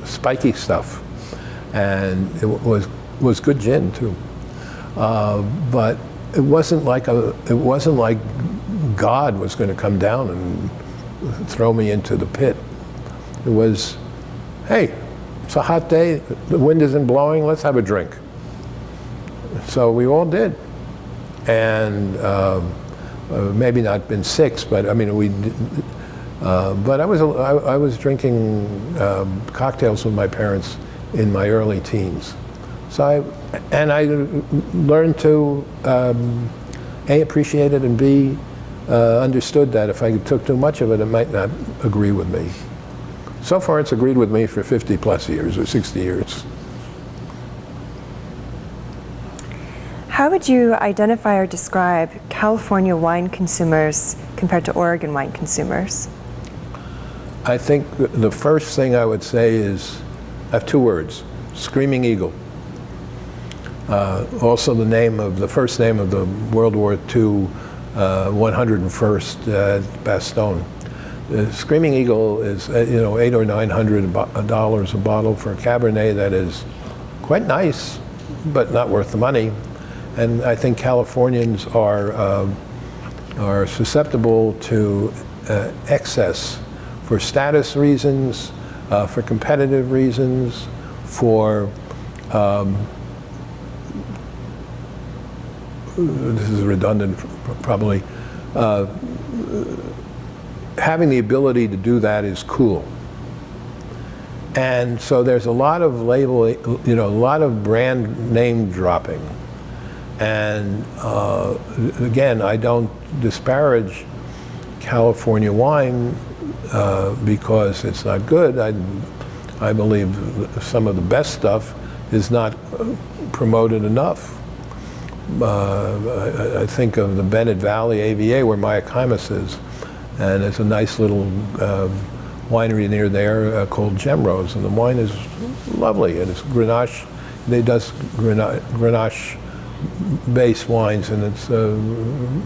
spiky stuff, and it was good gin too. But it wasn't like God was going to come down and throw me into the pit. It was, hey, it's a hot day, the wind isn't blowing, let's have a drink. So we all did. And maybe not been 6, but I mean, but I was drinking cocktails with my parents in my early teens. So I learned to A, appreciate it, and B, understood that if I took too much of it, it might not agree with me. So far, it's agreed with me for 50 plus years or 60 years. How would you identify or describe California wine consumers compared to Oregon wine consumers? I think the first thing I would say is, I have 2 words: Screaming Eagle. Also the first name of the World War II 101st Bastogne. The Screaming Eagle is $800 or $900 a bottle for a Cabernet that is quite nice, but not worth the money. And I think Californians are susceptible to excess for status reasons, for competitive reasons, for this is redundant probably, having the ability to do that is cool. And so there's a lot of a lot of brand name dropping. And again, I don't disparage California wine because it's not good. I believe some of the best stuff is not promoted enough. I think of the Bennett Valley AVA where Mayacamas is, and it's a nice little winery near there called Gemrose, and the wine is lovely, and it's Grenache. They does Grenache-based wines, and it's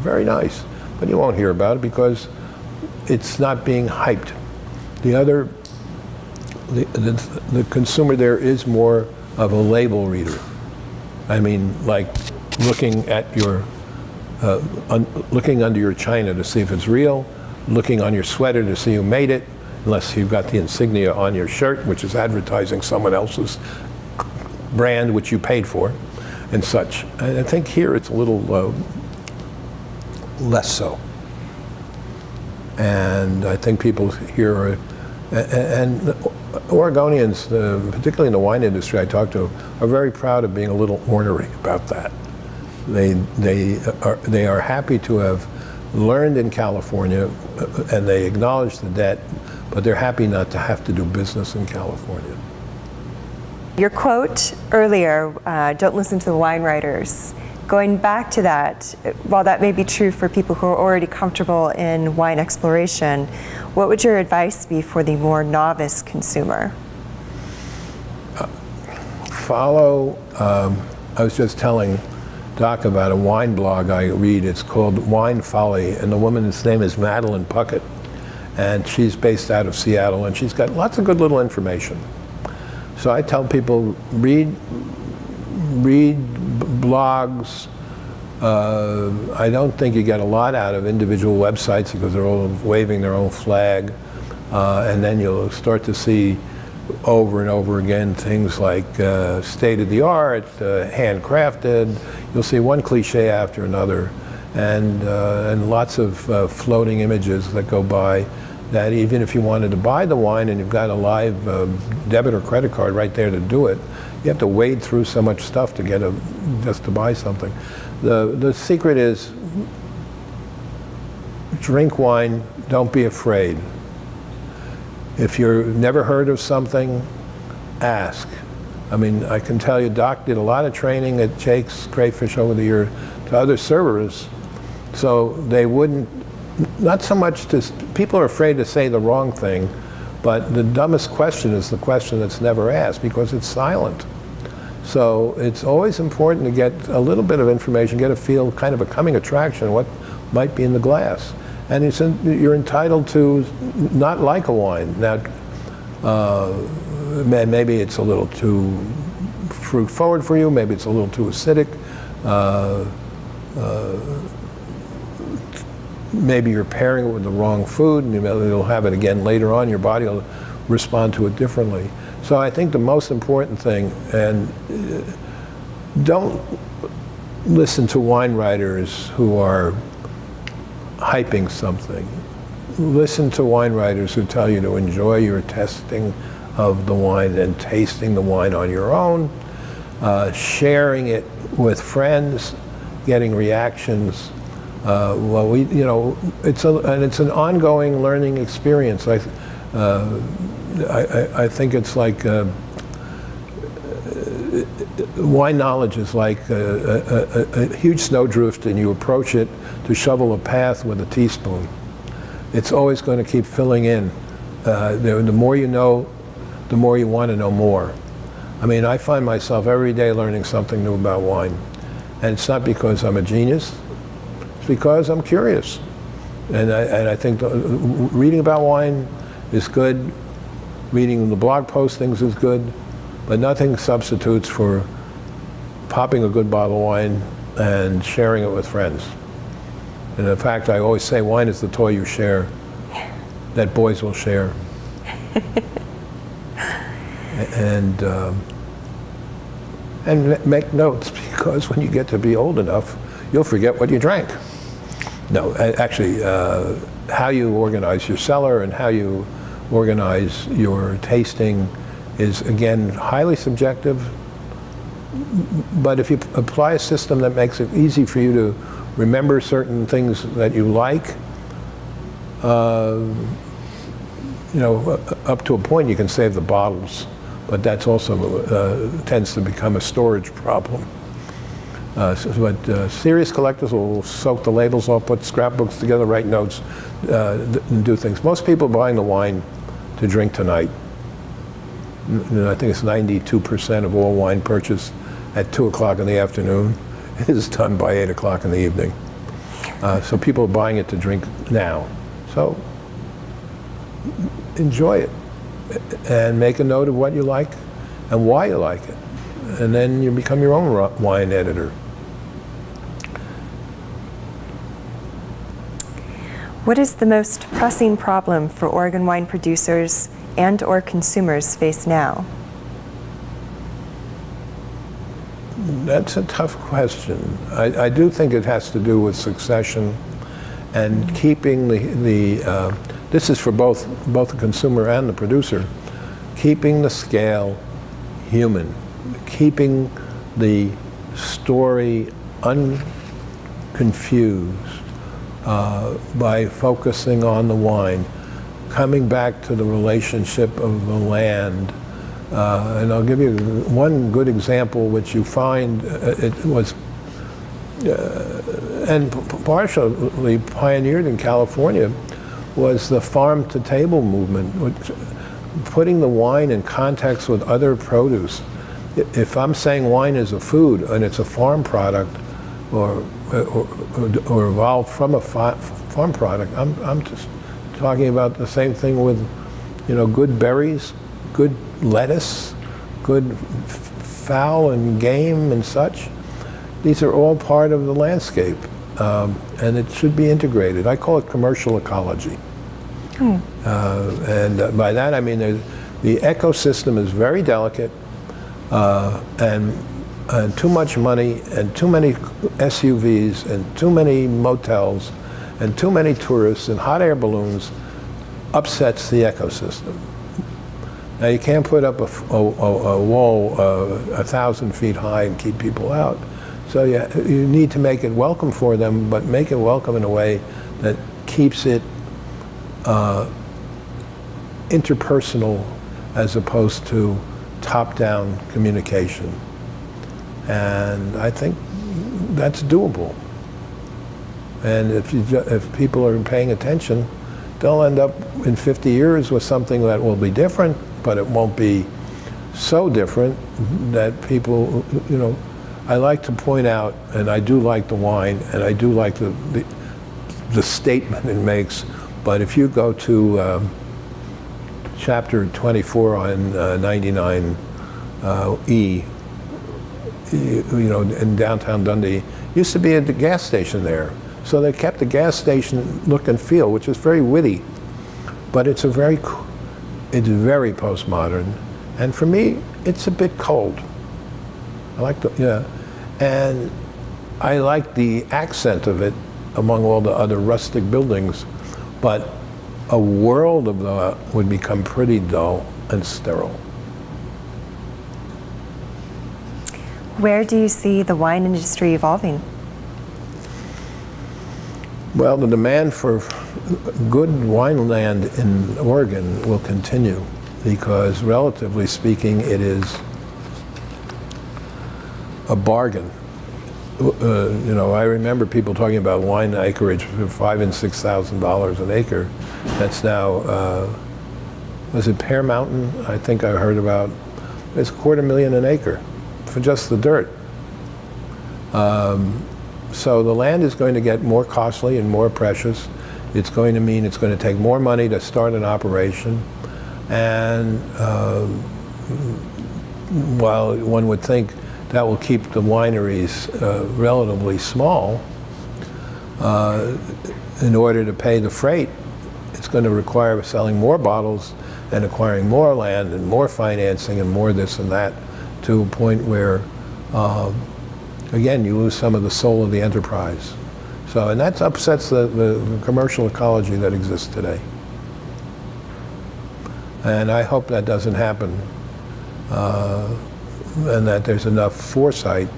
very nice. But you won't hear about it because it's not being hyped. The consumer there is more of a label reader. I mean, like looking at your, looking under your china to see if it's real, looking on your sweater to see who made it, unless you've got the insignia on your shirt, which is advertising someone else's brand, which you paid for, and such. And I think here it's a little less so. And I think people here are, and Oregonians, particularly in the wine industry I talk to, are very proud of being a little ornery about that. They are happy to have learned in California, and they acknowledge the debt, but they're happy not to have to do business in California. Your quote earlier, don't listen to the wine writers. Going back to that, while that may be true for people who are already comfortable in wine exploration, what would your advice be for the more novice consumer? Follow, I was just telling Doc about a wine blog I read. It's called Wine Folly, and the woman's name is Madeline Puckett, and she's based out of Seattle, and she's got lots of good little information. So I tell people, read blogs. I don't think you get a lot out of individual websites because they're all waving their own flag, and then you'll start to see over and over again things like state-of-the-art, handcrafted. You'll see one cliche after another, and lots of floating images that go by, that even if you wanted to buy the wine and you've got a live debit or credit card right there to do it, you have to wade through so much stuff to get just to buy something. The secret is drink wine, don't be afraid. If you've never heard of something, ask. I mean, I can tell you Doc did a lot of training at Jake's Crayfish over the year to other servers, so they wouldn't, not so much to, people are afraid to say the wrong thing, but the dumbest question is the question that's never asked because it's silent. So it's always important to get a little bit of information, get a feel, kind of a coming attraction of what might be in the glass. And you're entitled to not like a wine. Now, maybe it's a little too fruit forward for you, maybe it's a little too acidic. Maybe you're pairing it with the wrong food, and you'll have it again later on. Your body will respond to it differently. So I think the most important thing, and don't listen to wine writers who are hyping something. Listen to wine writers who tell you to enjoy your testing of the wine and tasting the wine on your own, sharing it with friends, getting reactions. Well, it's an ongoing learning experience. I think it's like wine knowledge is like a huge snowdrift, and you approach it to shovel a path with a teaspoon. It's always going to keep filling in. The more you know, the more you want to know more. I mean, I find myself every day learning something new about wine. And it's not because I'm a genius, it's because I'm curious. And I think reading about wine is good, reading the blog postings is good, but nothing substitutes for popping a good bottle of wine and sharing it with friends. And in fact, I always say wine is the toy you share, that boys will share. And make notes, because when you get to be old enough, you'll forget what you drank. No, actually, how you organize your cellar and how you organize your tasting is, again, highly subjective. But if you apply a system that makes it easy for you to remember certain things that you like, up to a point you can save the bottles, but that's also tends to become a storage problem. But serious collectors will soak the labels off, put scrapbooks together, write notes, and do things. Most people are buying the wine to drink tonight. I think it's 92% of all wine purchased at 2 o'clock in the afternoon is done by 8 o'clock in the evening. So people are buying it to drink now. So enjoy it and make a note of what you like and why you like it. And then you become your own wine editor. What is the most pressing problem for Oregon wine producers and/or consumers face now? That's a tough question. I do think it has to do with succession and keeping this is for both the consumer and the producer, keeping the scale human, keeping the story unconfused by focusing on the wine, coming back to the relationship of the land. And I'll give you one good example, which you find it was, and partially pioneered in California, was the farm-to-table movement, which, putting the wine in context with other produce. If I'm saying wine is a food and it's a farm product, or evolved from a farm product, I'm just talking about the same thing with, good berries, good lettuce, good fowl and game and such. These are all part of the landscape, and it should be integrated. I call it commercial ecology. And by that I mean the ecosystem is very delicate, and too much money and too many SUVs and too many motels and too many tourists and hot air balloons upsets the ecosystem. Now you can't put up a wall 1,000 feet high and keep people out. So you need to make it welcome for them, but make it welcome in a way that keeps it interpersonal as opposed to top-down communication. And I think that's doable. And if people are paying attention, they'll end up in 50 years with something that will be different, but it won't be so different that people, I like to point out, and I do like the wine, and I do like the statement it makes, but if you go to chapter 24 on 99E, in downtown Dundee, used to be a gas station there. So they kept the gas station look and feel, which is very witty, but it's very postmodern, and for me, it's a bit cold. And I like the accent of it among all the other rustic buildings, but a world of that would become pretty dull and sterile. Where do you see the wine industry evolving? Well, the demand for good wine land in Oregon will continue because, relatively speaking, it is a bargain. I remember people talking about wine acreage for $5,000 and $6,000 an acre. That's now, was it Pear Mountain? I think I heard about. It's $250,000 an acre for just the dirt. So the land is going to get more costly and more precious. It's going to mean it's going to take more money to start an operation. And while one would think that will keep the wineries relatively small, in order to pay the freight, it's going to require selling more bottles and acquiring more land and more financing and more this and that, to a point where, again, you lose some of the soul of the enterprise. So, and that upsets the commercial ecology that exists today. And I hope that doesn't happen, and that there's enough foresight,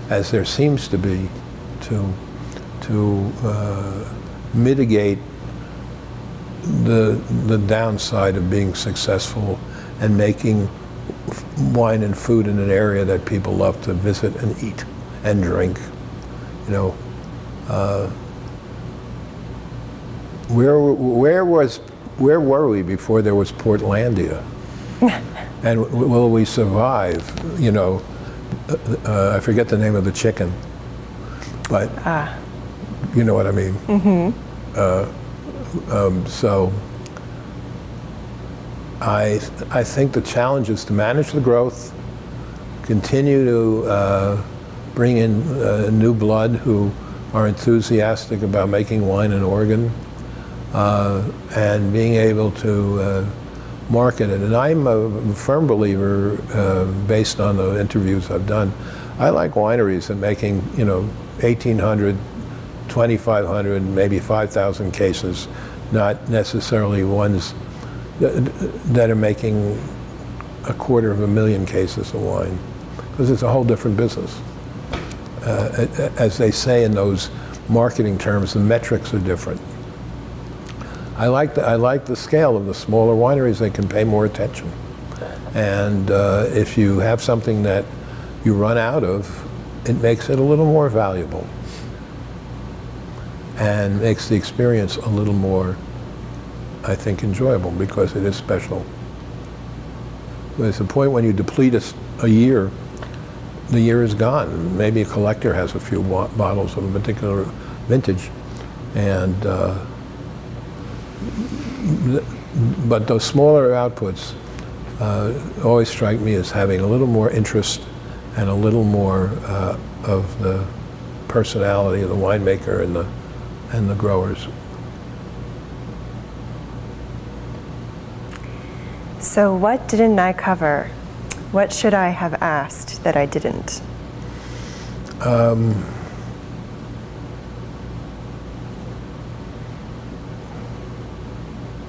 as there seems to be, to mitigate the downside of being successful and making wine and food in an area that people love to visit and eat and drink. Where were we before there was Portlandia? And will we survive? I forget the name of the chicken, but you know what I mean. So I think the challenge is to manage the growth, continue to bring in new blood who are enthusiastic about making wine in Oregon, and being able to market it. And I'm a firm believer, based on the interviews I've done, I like wineries that making 1,800, 2,500, maybe 5,000 cases, not necessarily ones that are making 250,000 cases of wine, because it's a whole different business. as they say in those marketing terms, the metrics are different. I like the scale of the smaller wineries. They can pay more attention. And if you have something that you run out of, it makes it a little more valuable and makes the experience a little more, I think, enjoyable because it is special. There's a point when you deplete a year, the year is gone. Maybe a collector has a few bottles of a particular vintage, and but those smaller outputs always strike me as having a little more interest and a little more of the personality of the winemaker and the growers. So what didn't I cover? What should I have asked that I didn't?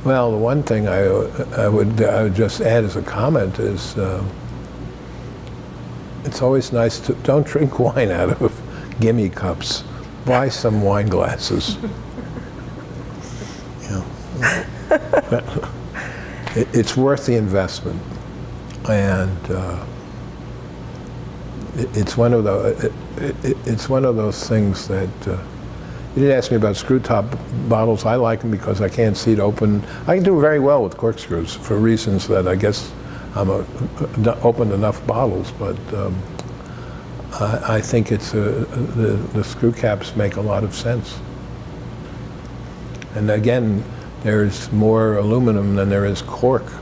Well, the one thing I would just add as a comment is it's always nice to don't drink wine out of gimme cups. Buy some wine glasses. It's worth the investment, and it's one of those things that. You didn't ask me about screw top bottles. I like them because I can't see it open. I can do very well with corkscrews for reasons that I guess I'm opened enough bottles, but I think it's the screw caps make a lot of sense. And again, there's more aluminum than there is cork